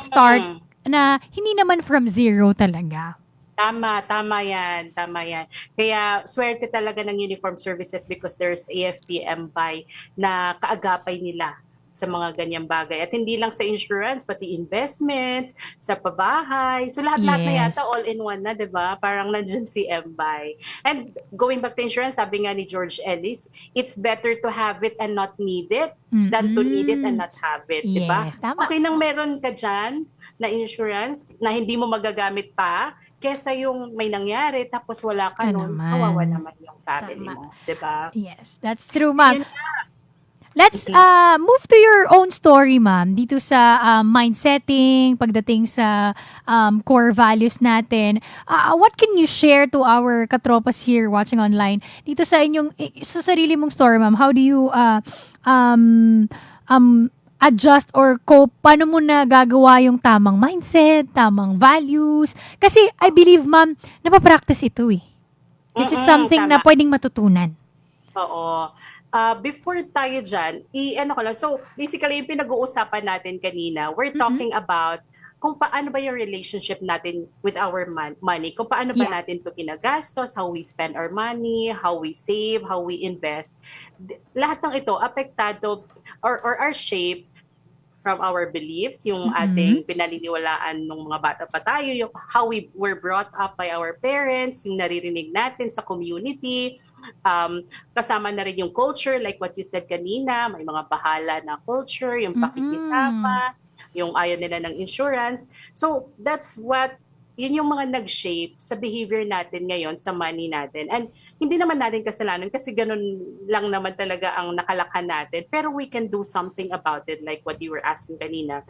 start na hindi naman from zero talaga. Tama yan. Kaya swerte talaga ng uniform services because there's AFP MBI na kaagapay nila sa mga ganyang bagay. At hindi lang sa insurance, pati investments, sa pabahay. So lahat-lahat na Yes. yata all-in-one na, di ba? Parang nandyan si MBI. And going back to insurance, sabi nga ni George Ellis, it's better to have it and not need it than to need it and not have it. Di ba? Yes, tama. Okay nang meron ka dyan na insurance na hindi mo magagamit pa, kesa yung may nangyari tapos wala ka Ka nun, naman. kawawa naman yung family Tama. mo. Di ba? Yes, that's true, ma'am. Yun Let's move to your own story, ma'am. Dito sa mindsetting, pagdating sa core values natin. What can you share to our katropas here watching online? Dito sa inyong, sa sarili mong story, ma'am. How do you adjust or cope? Paano mo na gagawa yung tamang mindset, tamang values? Kasi I believe, ma'am, napapractice ito eh. This is something na tama. pwedeng matutunan. Oo. Before tayo dyan, ano ko lang. So, basically, yung pinag-uusapan natin kanina, we're talking about kung paano ba yung relationship natin with our money, kung paano ba Yeah. natin ito ginagastos, how we spend our money, how we save, how we invest. Lahat ng ito, apektado or are shaped from our beliefs, yung ating pinaniniwalaan ng mga bata pa tayo, yung how we were brought up by our parents, yung naririnig natin sa community, kasama na rin yung culture, like what you said kanina, may mga bahala na culture, yung pakikisama, yung ayaw nila ng insurance. So, that's what, yun yung mga nag-shape sa behavior natin ngayon, sa money natin. And hindi naman natin kasalanan kasi ganun lang naman talaga ang nakalakhan natin. Pero we can do something about it, like what you were asking kanina.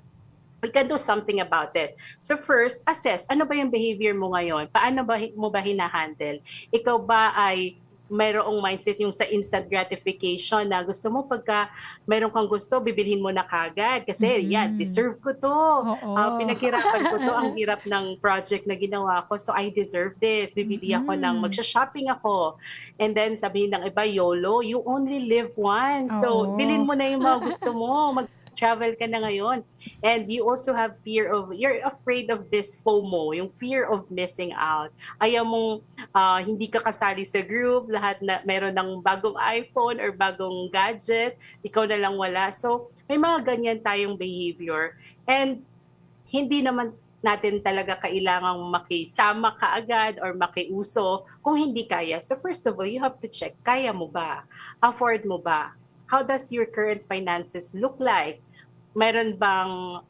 we can do something about it. So first, assess, ano ba yung behavior mo ngayon? Paano ba mo ba hinahandle? Ikaw ba ay mayroong mindset yung sa instant gratification na gusto mo pagka mayroon kang gusto, bibilhin mo na kagad kasi yan, deserve ko to. Oo. Pinaghirapan ko to, ang hirap ng project na ginawa ko, so I deserve this. Bibili ako ng, magsha-shopping ako. And then sabihin ng iba, YOLO, you only live once. So Oo. bilhin mo na yung mga gusto mo, travel ka na ngayon. And you also have you're afraid of this FOMO, yung fear of missing out. Ayaw mong hindi ka kasali sa group, lahat na meron ng bagong iPhone or bagong gadget, ikaw na lang wala. So, may mga ganyan tayong behavior. And hindi naman natin talaga kailangang makisama ka agad or makiuso kung hindi kaya. So first of all, you have to check, kaya mo ba? Afford mo ba? How does your current finances look like? Meron bang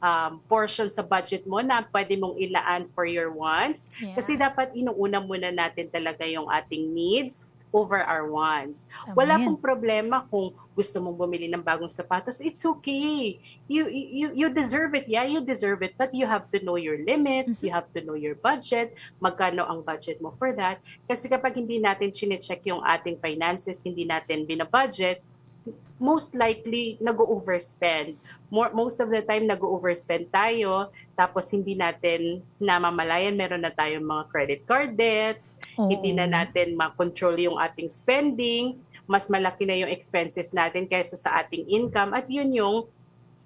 portion sa budget mo na pwede mong ilaan for your wants? Yeah. Kasi dapat inuuna muna natin talaga yung ating needs over our wants. Tama Wala yan. pong problema kung gusto mong bumili ng bagong sapatos. It's okay. You deserve it. Yeah, you deserve it. But you have to know your limits. You have to know your budget. Magkano ang budget mo for that? Kasi kapag hindi natin chinecheck yung ating finances, hindi natin binabudget, most likely nag-overspend. Most of the time nag-overspend tayo, tapos hindi natin namamalayan, meron na tayong mga credit card debts, Oo. hindi na natin ma-control yung ating spending, mas malaki na yung expenses natin kaysa sa ating income, at yun yung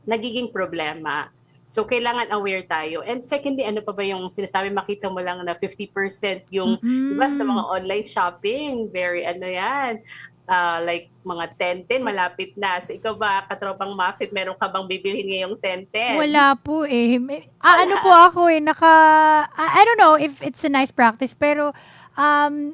nagiging problema. So, kailangan aware tayo. And secondly, ano pa ba yung sinasabi, makita mo lang na 50% yung, diba, sa mga online shopping, very ano yan, like mga 10-10, malapit na. So, ikaw ba, katropang Mafit, meron ka bang bibilhin ngayong 10-10? Wala po eh. Ano po ako eh, I don't know if it's a nice practice, pero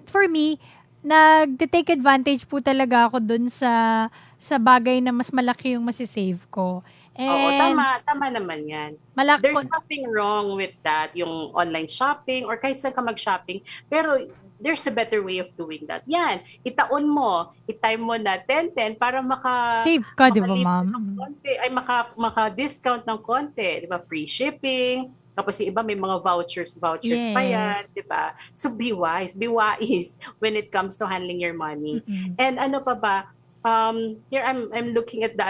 for me, nag-take advantage po talaga ako dun sa bagay na mas malaki yung masisave ko. Oo, And tama naman yan. malaki There's nothing wrong with that, yung online shopping or kahit saan ka mag-shopping. Pero there's a better way of doing that. Yan, itaon mo, itime mo na 10-10 para save ka, di ba, makalibre ma'am? ng konti, ay maka-discount ng konti, di ba? Free shipping, tapos yung iba may mga vouchers pa yan, Yes. di ba? So be wise when it comes to handling your money. And ano pa ba, here I'm looking at the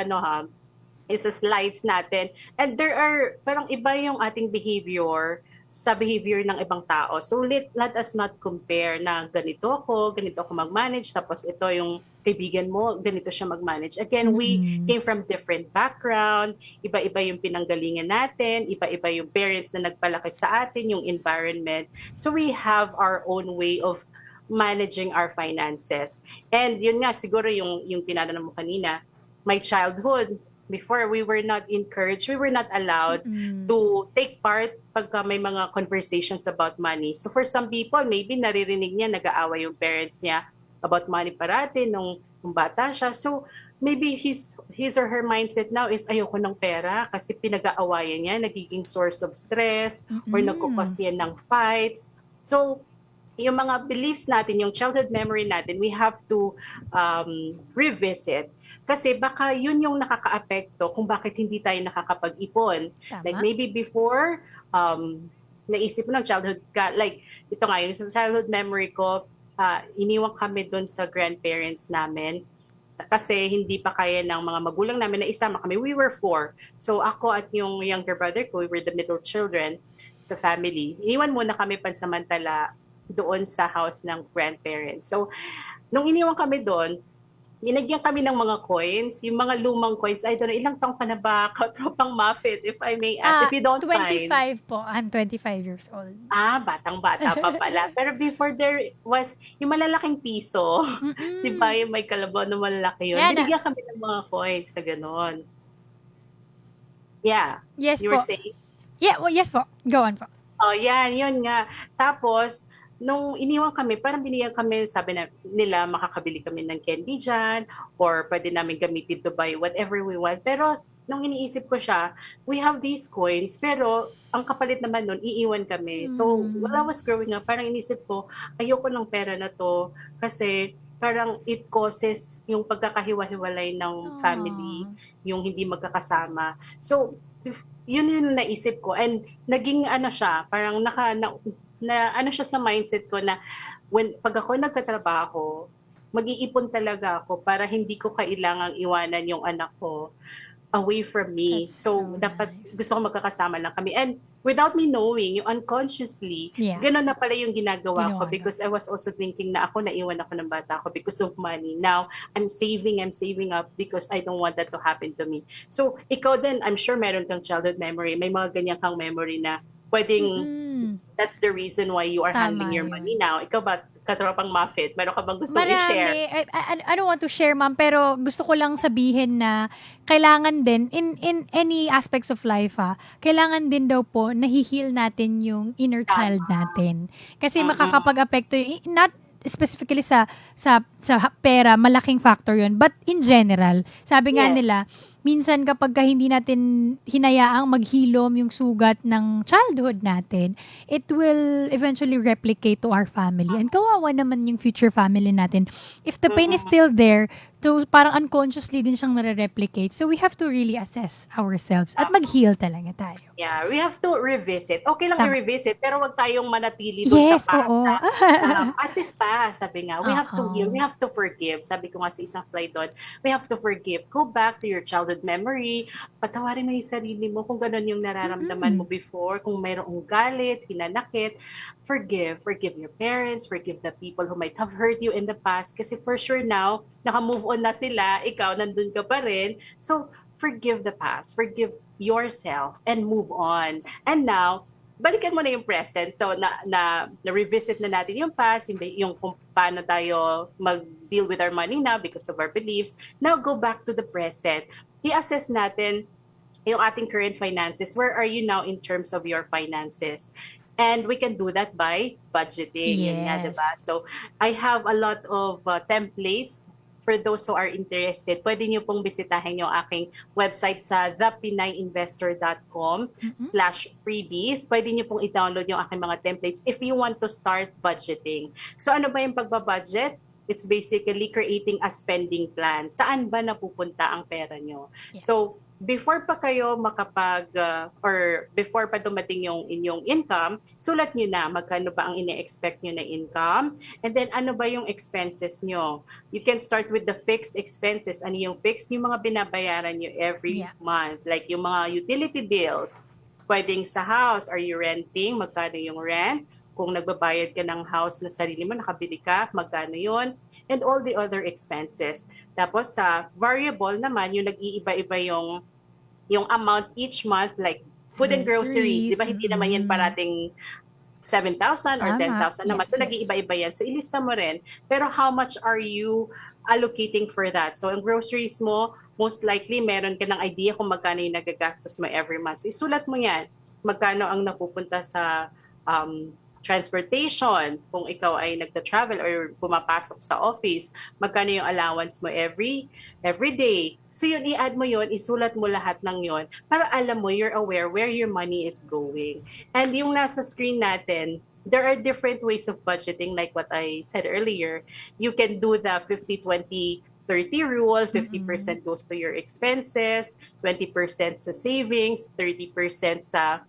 is the slides natin. And there are, parang iba yung ating behavior sa behavior ng ibang tao. So let us not compare na ganito ako mag-manage, tapos ito yung kaibigan mo, ganito siya mag-manage. Again, we came from different background, iba-iba yung pinanggalingan natin, iba-iba yung parents na nagpalaki sa atin, yung environment. So we have our own way of managing our finances. And yun nga, siguro yung tinatanong mo kanina, my childhood, before we were not encouraged, we were not allowed to take part pagka may mga conversations about money. So for some people, maybe naririnig niya, nag-aaway yung parents niya about money parati nung bata siya. So maybe his or her mindset now is ayoko ng pera kasi pinag-aawayan niya, nagiging source of stress or nagkukos yan ng fights. So yung mga beliefs natin, yung childhood memory natin, we have to revisit. Kasi baka yun yung nakaka-apekto kung bakit hindi tayo nakakapag-ipon. Tama. Like maybe before, naisip mo ng childhood ka, like ito nga, yung sa childhood memory ko, iniwan kami doon sa grandparents namin kasi hindi pa kaya ng mga magulang namin na isama kami. We were 4. So ako at yung younger brother ko, we were the middle children sa family. Iniwan muna kami pansamantala doon sa house ng grandparents. So nung iniwan kami doon, ninagyan kami ng mga coins, yung mga lumang coins. I don't know, ilang taong ka na ba, katropang Mafit, if I may ask, if you don't 25 mind. po. I'm 25 years old. Batang-bata pa pala. Pero before there was, yung malalaking piso, di ba, yung may kalabaw na malalaki yun. Yan. Binigyan kami ng mga coins na gano'n. Yeah. Yes You po. were saying? Yeah, well, yes po. Go on po. Oh, yan, yun nga. Tapos, nung iniwan kami, parang binigyan kami, sabi na nila, makakabili kami ng candy dyan, or pwede namin gamitin to buy whatever we want. Pero nung iniisip ko siya, we have these coins, pero ang kapalit naman nun, iiwan kami. So, while I was growing up, parang inisip ko, ayoko ng pera na to, kasi parang it causes yung pagkakahiwa-hiwalay ng family, yung hindi magkakasama. So, yun yung naisip ko and naging ano siya, parang na ano siya sa mindset ko na pag ako nagtatrabaho, mag-iipon talaga ako para hindi ko kailangang iwanan yung anak ko away from me. That's So, so dapat nice. gusto ko magkakasama lang kami. And without me knowing, yung unconsciously, Yeah. gano'n na pala yung ginagawa Ginawa ko na. because I was also thinking na naiwan ako ng bata ko because of money. Now, I'm saving up because I don't want that to happen to me. So, ikaw din, I'm sure meron kang childhood memory. May mga ganyan kang memory na pwedeng Mm-mm. that's the reason why you are Tama handling your yun. money now. Ikaw ba, katropang Muffet, meron ka bang gusto i-share? Marami. I don't want to share, ma'am, pero gusto ko lang sabihin na kailangan din, in any aspects of life, kailangan din daw po nahi-heal natin yung inner child natin. Kasi makakapag-apekto, not specifically sa pera, malaking factor yun. But in general, sabi nga Yes. nila, minsan kapag hindi natin hinayaang maghilom yung sugat ng childhood natin, it will eventually replicate to our family. And kawawa naman yung future family natin. If the pain is still there, so parang unconsciously din siyang nare-replicate. So we have to really assess ourselves at mag-heal talaga tayo. Yeah, we have to revisit. Okay lang Tama. i-revisit, pero wag tayong manatili doon Yes, sa past. oo. Past is past, sabi nga. We have to heal, we have to forgive. Sabi ko nga sa isang slide doon, we have to forgive. Go back to your childhood memory. Patawarin mo yung sarili mo kung gano'n yung nararamdaman mo before. Kung mayroong galit, hinanakit, forgive. Forgive your parents, forgive the people who might have hurt you in the past. Kasi for sure now, naka-move on na sila, ikaw nandun ka pa rin. So, forgive the past, forgive yourself, and move on. And now, balikan mo na yung present. So, na-revisit na natin yung past, yung kung paano tayo mag-deal with our money now because of our beliefs. Now, go back to the present. I-assess natin yung ating current finances. Where are you now in terms of your finances? And we can do that by budgeting. Yun nga, Yes. diba? So, I have a lot of templates for those who are interested. Pwede nyo pong bisitahin yung aking website sa thepinayinvestor.com/freebies. Pwede nyo pong i-download yung aking mga templates if you want to start budgeting. So ano ba yung pagbabudget? It's basically creating a spending plan. Saan ba napupunta ang pera nyo? Yeah. So, before pa kayo or before pa dumating yung inyong income, sulat nyo na magkano ba ang ine-expect nyo na income, and then ano ba yung expenses nyo. You can start with the fixed expenses. Ano yung fixed? Yung mga binabayaran nyo every month. Like yung mga utility bills. Pwedeng sa house, are you renting? Magkano yung rent? Kung nagbabayad ka ng house na sarili mo, nakabili ka, magkano yun? And all the other expenses. Tapos sa variable naman, yung nag-iiba-iba yung amount each month, like food and groceries. Di ba hindi naman yan parating 7,000 or Tama. 10,000 naman. Yes, So yes. nag-iiba-iba yan. So ilista mo rin. Pero how much are you allocating for that? So ang groceries mo, most likely meron ka ng idea kung magkano yung nagagastos mo every month. So isulat mo yan. Magkano ang napupunta sa transportation, kung ikaw ay nagta-travel or pumapasok sa office, magkano yung allowance mo every day. So yun, i-add mo yun, isulat mo lahat ng yun para alam mo, you're aware where your money is going. And yung nasa screen natin, there are different ways of budgeting like what I said earlier. You can do the 50-20-30 rule, 50% goes to your expenses, 20% sa savings, 30% sa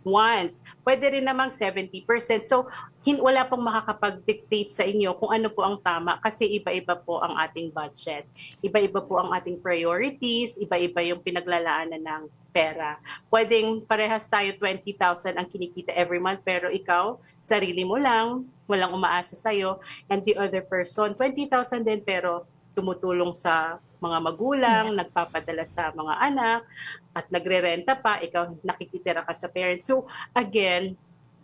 wants. Pwede rin namang 70%. So, wala pong makakapag-dictate sa inyo kung ano po ang tama kasi iba-iba po ang ating budget. Iba-iba po ang ating priorities, iba-iba yung pinaglalaanan ng pera. Pwedeng parehas tayo 20,000 ang kinikita every month pero ikaw, sarili mo lang, walang umaasa sa'yo, and the other person, 20,000 din pero tumutulong sa mga magulang, nagpapadala sa mga anak, at nagre-renta pa, ikaw nakikitira ka sa parents. So, again,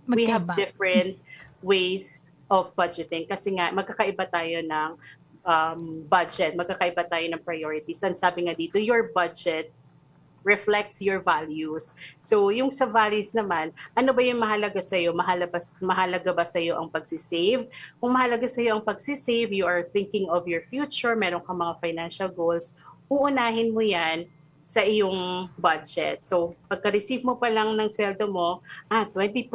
we have Magkaiba. different ways of budgeting kasi nga magkakaiba tayo ng budget, magkakaiba tayo ng priorities. And sabi nga dito, your budget reflects your values. So, yung sa values naman, ano ba yung mahalaga sa'yo? Mahalaga ba sa'yo ang pagsisave? Kung mahalaga sa'yo ang pagsisave, you are thinking of your future, meron kang mga financial goals, uunahin mo yan sa iyong budget. So, pagka-receive mo pa lang ng sweldo mo, 20%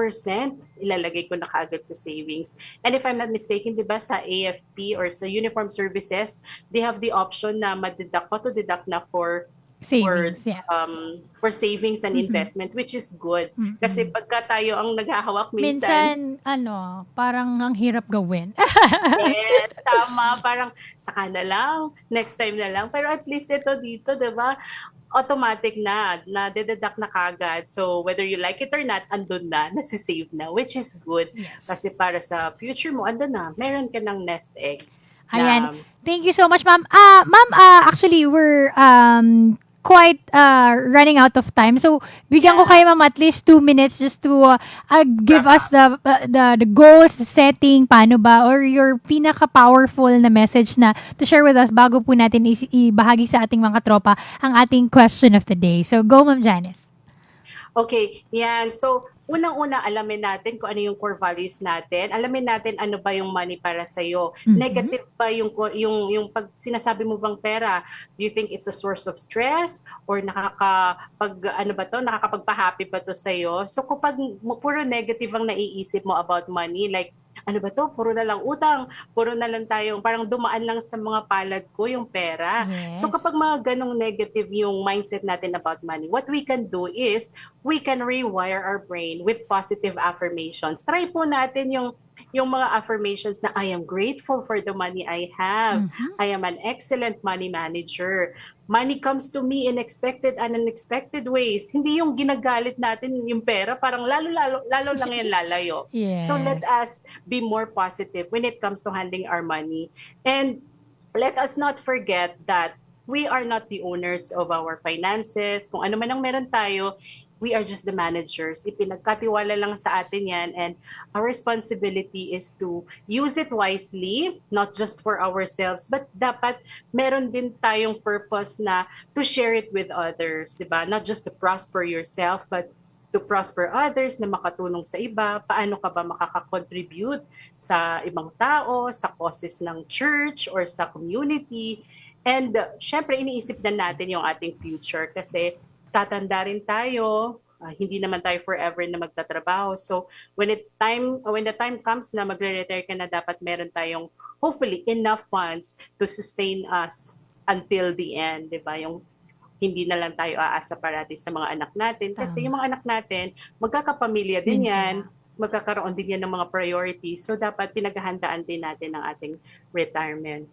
ilalagay ko na kaagad sa savings. And if I'm not mistaken, di ba, sa AFP or sa uniform services, they have the option na auto-deduct na for Savings, yeah. Savings and investment, which is good. Kasi pagka tayo ang naghahawak minsan, parang ang hirap gawin. yes, tama, parang saka na lang, next time na lang. Pero at least ito dito, di ba, automatic na deduct na kagad. So whether you like it or not, andun na, nasisave na, which is good. Yes. Kasi para sa future mo, andun na, meron ka ng nest egg. Ayan. Thank you so much, ma'am. Ma'am, actually, we're quite running out of time. So, bigyan ko kayo, ma'am, at least 2 minutes just to give us the goals, the setting, paano ba, or your pinaka-powerful na message na to share with us bago po natin ibahagi sa ating mga tropa ang ating question of the day. So, go, Ma'am Janice. Okay, yan. So, unang-una, alamin natin kung ano yung core values natin. Alamin natin ano ba yung money para sa'yo. Negative ba yung pag sinasabi mo bang pera? Do you think it's a source of stress? Or nakakapagpa-happy ba to sa'yo? So, kapag puro negative ang naiisip mo about money, like, ano ba to? Puro na lang utang, puro na lang tayong, parang dumaan lang sa mga palad ko yung pera. Yes. So kapag mga ganong negative yung mindset natin about money, what we can do is, we can rewire our brain with positive affirmations. Try po natin yung mga affirmations na I am grateful for the money I have. I am an excellent money manager. Money comes to me in expected and unexpected ways. Hindi yung ginagalit natin yung pera, parang lalo lang yan lalayo. Yes. So let us be more positive when it comes to handling our money. And let us not forget that we are not the owners of our finances. Kung ano man ang meron tayo, we are just the managers. Ipinagkatiwala lang sa atin yan, and our responsibility is to use it wisely, not just for ourselves, but dapat meron din tayong purpose na to share it with others, di ba? Not just to prosper yourself, but to prosper others, na makatulong sa iba. Paano ka ba makaka-contribute sa ibang tao, sa causes ng church or sa community? And syempre, iniisip na natin yung ating future kasi tatanda rin tayo, hindi naman tayo forever na magtatrabaho. So when the time comes na magre-retire ka na, dapat meron tayong hopefully enough funds to sustain us until the end, 'di ba? Yung hindi na lang tayo aasa parati sa mga anak natin kasi yung mga anak natin magkakapamilya din yan, magkakaroon din yan ng mga priorities. So dapat pinaghahandaan din natin ang ating retirement.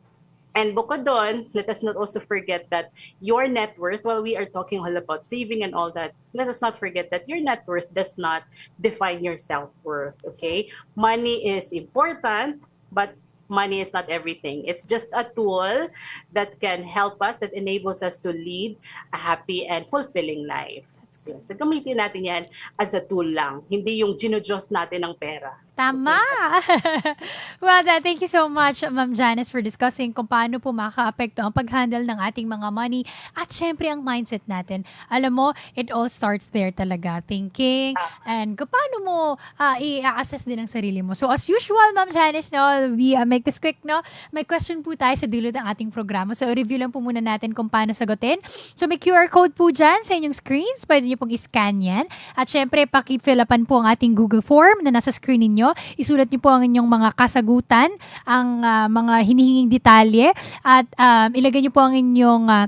And bukod doon, let us not also forget that your net worth, while we are talking all about saving and all that, let us not forget that your net worth does not define your self-worth, okay? Money is important, but money is not everything. It's just a tool that can help us, that enables us to lead a happy and fulfilling life. So gamitin natin yan as a tool lang, hindi yung ginodiyos natin ng pera. Tama! Well, thank you so much, Ma'am Janice, for discussing kung paano po makaka-apekto ang pag-handle ng ating mga money at syempre ang mindset natin. Alam mo, it all starts there talaga. Thinking and kung paano mo i-assess din ang sarili mo. So as usual, Ma'am Janice, no, we make this quick, no? May question po tayo sa dulo ng ating programa. So review lang po muna natin kung paano sagutin. So may QR code po dyan sa inyong screens. Pwede nyo pong i-scan yan. At syempre, paki-fill upan po ang ating Google form na nasa screen ninyo. Isulat niyo po ang inyong mga kasagutan, ang mga hinihinging detalye, at ilagay niyo po ang inyong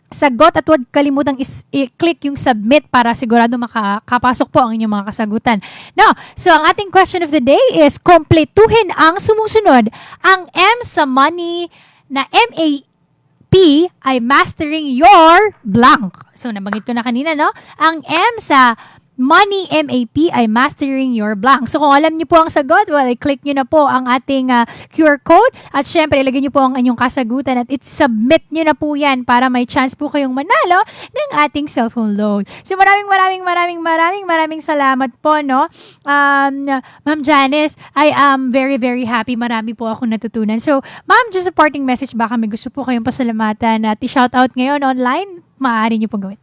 sagot at huwag kalimutang i-click yung submit para sigurado makapasok po ang inyong mga kasagutan. Now, so ang ating question of the day is, kompletuhin ang sumusunod. Ang M sa money na MAP ay mastering your blank. So, nabanggit ko na kanina, no? Ang M sa Money MAP ay mastering your blank. So kung alam niyo po ang sagot, well, i-click niyo na po ang ating QR code at syempre ilagay niyo po ang inyong kasagutan at i-submit niyo na po yan para may chance po kayong manalo ng ating cellphone loan. So maraming salamat po, no? Ma'am Janice, I am very, very happy. Marami po ako natutunan. So, ma'am, just a parting message, baka may gusto po kayong pasalamatan at i-shoutout ngayon online, maaari niyo po gawin.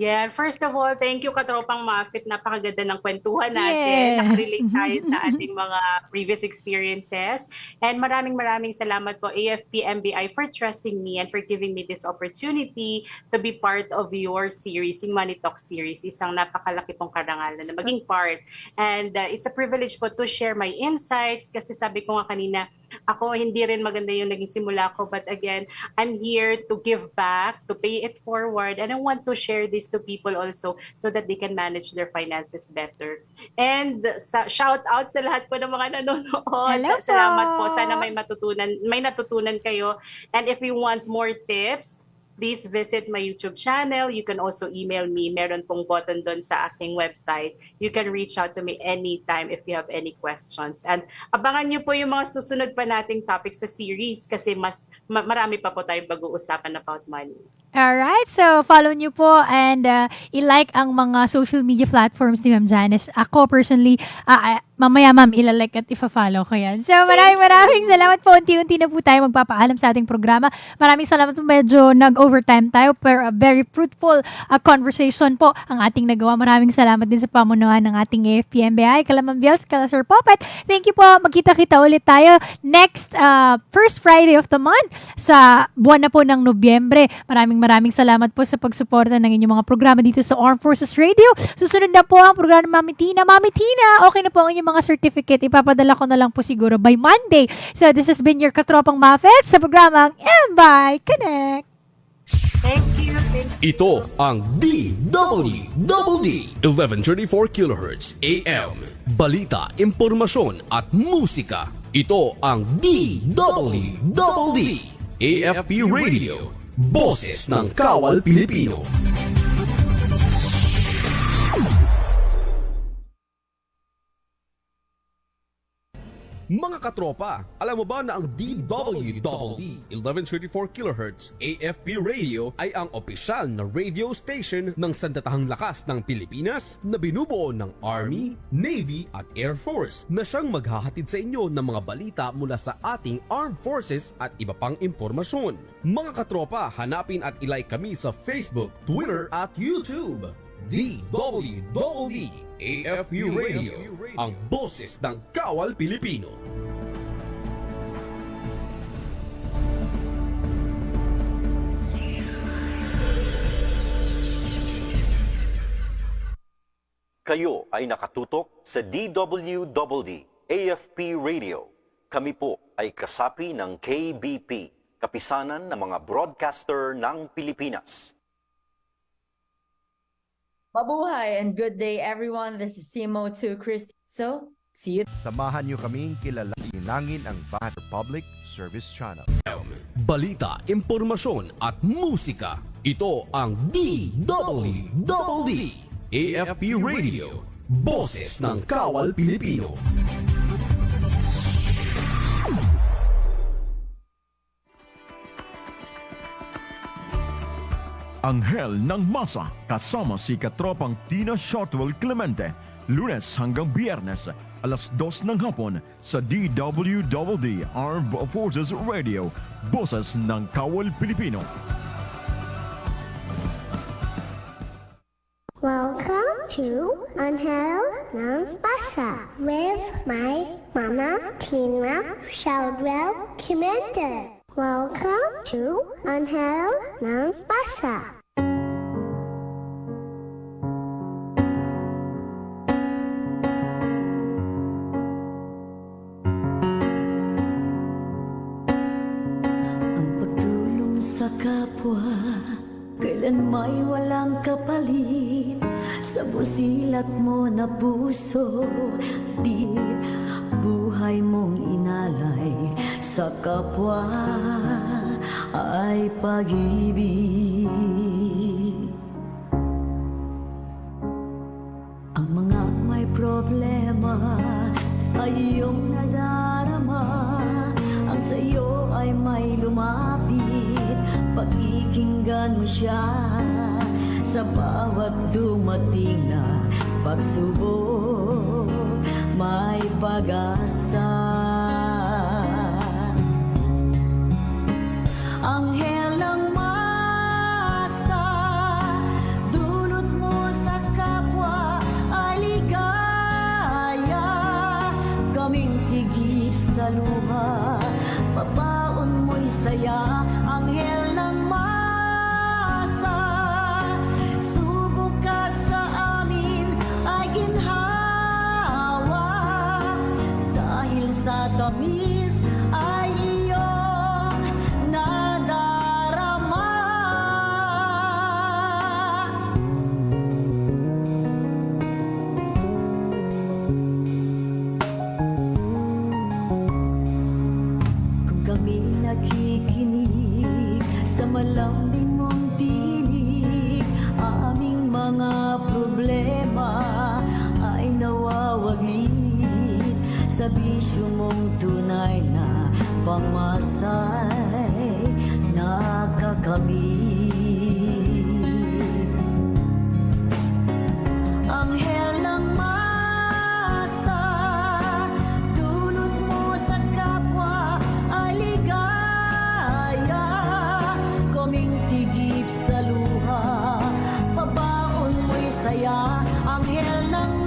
Yeah, first of all, thank you Katropang Mafit. Napakaganda ng kwentuhan natin. Yes. Nakarelate tayo sa ating mga previous experiences. And maraming salamat po AFP MBI for trusting me and for giving me this opportunity to be part of your series, yung Money Talk series. Isang napakalaki pong karangalan na maging part. And it's a privilege po to share my insights kasi sabi ko nga kanina, ako hindi rin maganda yung naging simula ko, but again, I'm here to give back, to pay it forward, and I want to share this to people also so that they can manage their finances better. And shout out sa lahat po ng mga nanonood. Hello po. Salamat po. Sana may natutunan kayo. And if you want more tips, please visit my YouTube channel. You can also email me. Meron pong button doon sa aking website. You can reach out to me anytime if you have any questions. And abangan niyo po yung mga susunod pa nating topics sa series kasi marami pa po tayong pag-uusapan about money. Alright, so follow nyo po and i-like ang mga social media platforms ni Ma'am Janice. Ako personally, mamaya ma'am, ilalike at ifa-follow ko yan. So maraming salamat po. Unti-unti na po tayo magpapaalam sa ating programa. Maraming salamat po. Medyo nag-overtime tayo pero a very fruitful conversation po ang ating nagawa. Maraming salamat din sa pamunuan ng ating AFP-MBI, kala Ma'am Biels, kala Sir Popat. Thank you po. Magkita-kita ulit tayo next first Friday of the month sa buwan na po ng Nobyembre. Maraming salamat po sa pagsuporta ng inyong mga programa dito sa Armed Forces Radio. Susunod na po ang programa ng Mami Tina. Mami Tina, okay na po ang inyong mga certificate. Ipapadala ko na lang po siguro by Monday. So this has been your Katropang Mafet sa programang MBI Connect. Thank you. Ito ang DWDD 1134 kHz AM. Balita, impormasyon at musika. Ito ang DWDD AFP Radio. Boses ng Kawal Pilipino. Mga katropa, alam mo ba na ang DWDD 1134 kHz AFP Radio ay ang opisyal na radio station ng Sandatahang Lakas ng Pilipinas na binubuo ng Army, Navy at Air Force na siyang maghahatid sa inyo ng mga balita mula sa ating Armed Forces at iba pang impormasyon. Mga katropa, hanapin at ilike kami sa Facebook, Twitter at YouTube. DWDD AFP Radio, ang boses ng Kawal Pilipino. Kayo ay nakatutok sa DWDD AFP Radio. Kami po ay kasapi ng KBP, Kapisanan ng mga Broadcaster ng Pilipinas. Mabuhay and good day everyone. This is Simo to Christy. So, see you. Samahan niyo kaming kilalangin ang Bahat Public Service Channel. Balita, impormasyon at musika. Ito ang DWDD AFP Radio. Boses ng Kawal Pilipino. Anghel ng Masa kasama si Katropang Tina Shotwell Clemente, Lunes hanggang Biyernes, alas 2 ng hapon sa DWDD Armed Forces Radio, Boses ng Kawal Pilipino. Welcome to Anghel ng Masa with my Mama Tina Shotwell Clemente. Welcome to Anghel ng Masa. Ang pagtulong sa kapwa, kailan may walang kapalit. Sa busilak mo na puso, di buhay mong inalay. Sa kapwa ay pag-ibig. Ang mga may problema ay iyong nadarama. Ang sayo ay may lumapit, pakikinggan mo siya. Sa bawat dumating na pagsubok, may pag-asa. Anghel ng Masa, dulo Serbisyo mong tunay na pangmasay nakakamit. Anghel ng masa, dulot mo sa kapwa ay ligaya. Kaming tigip sa luha, pabaon mo'y saya. Anghel ng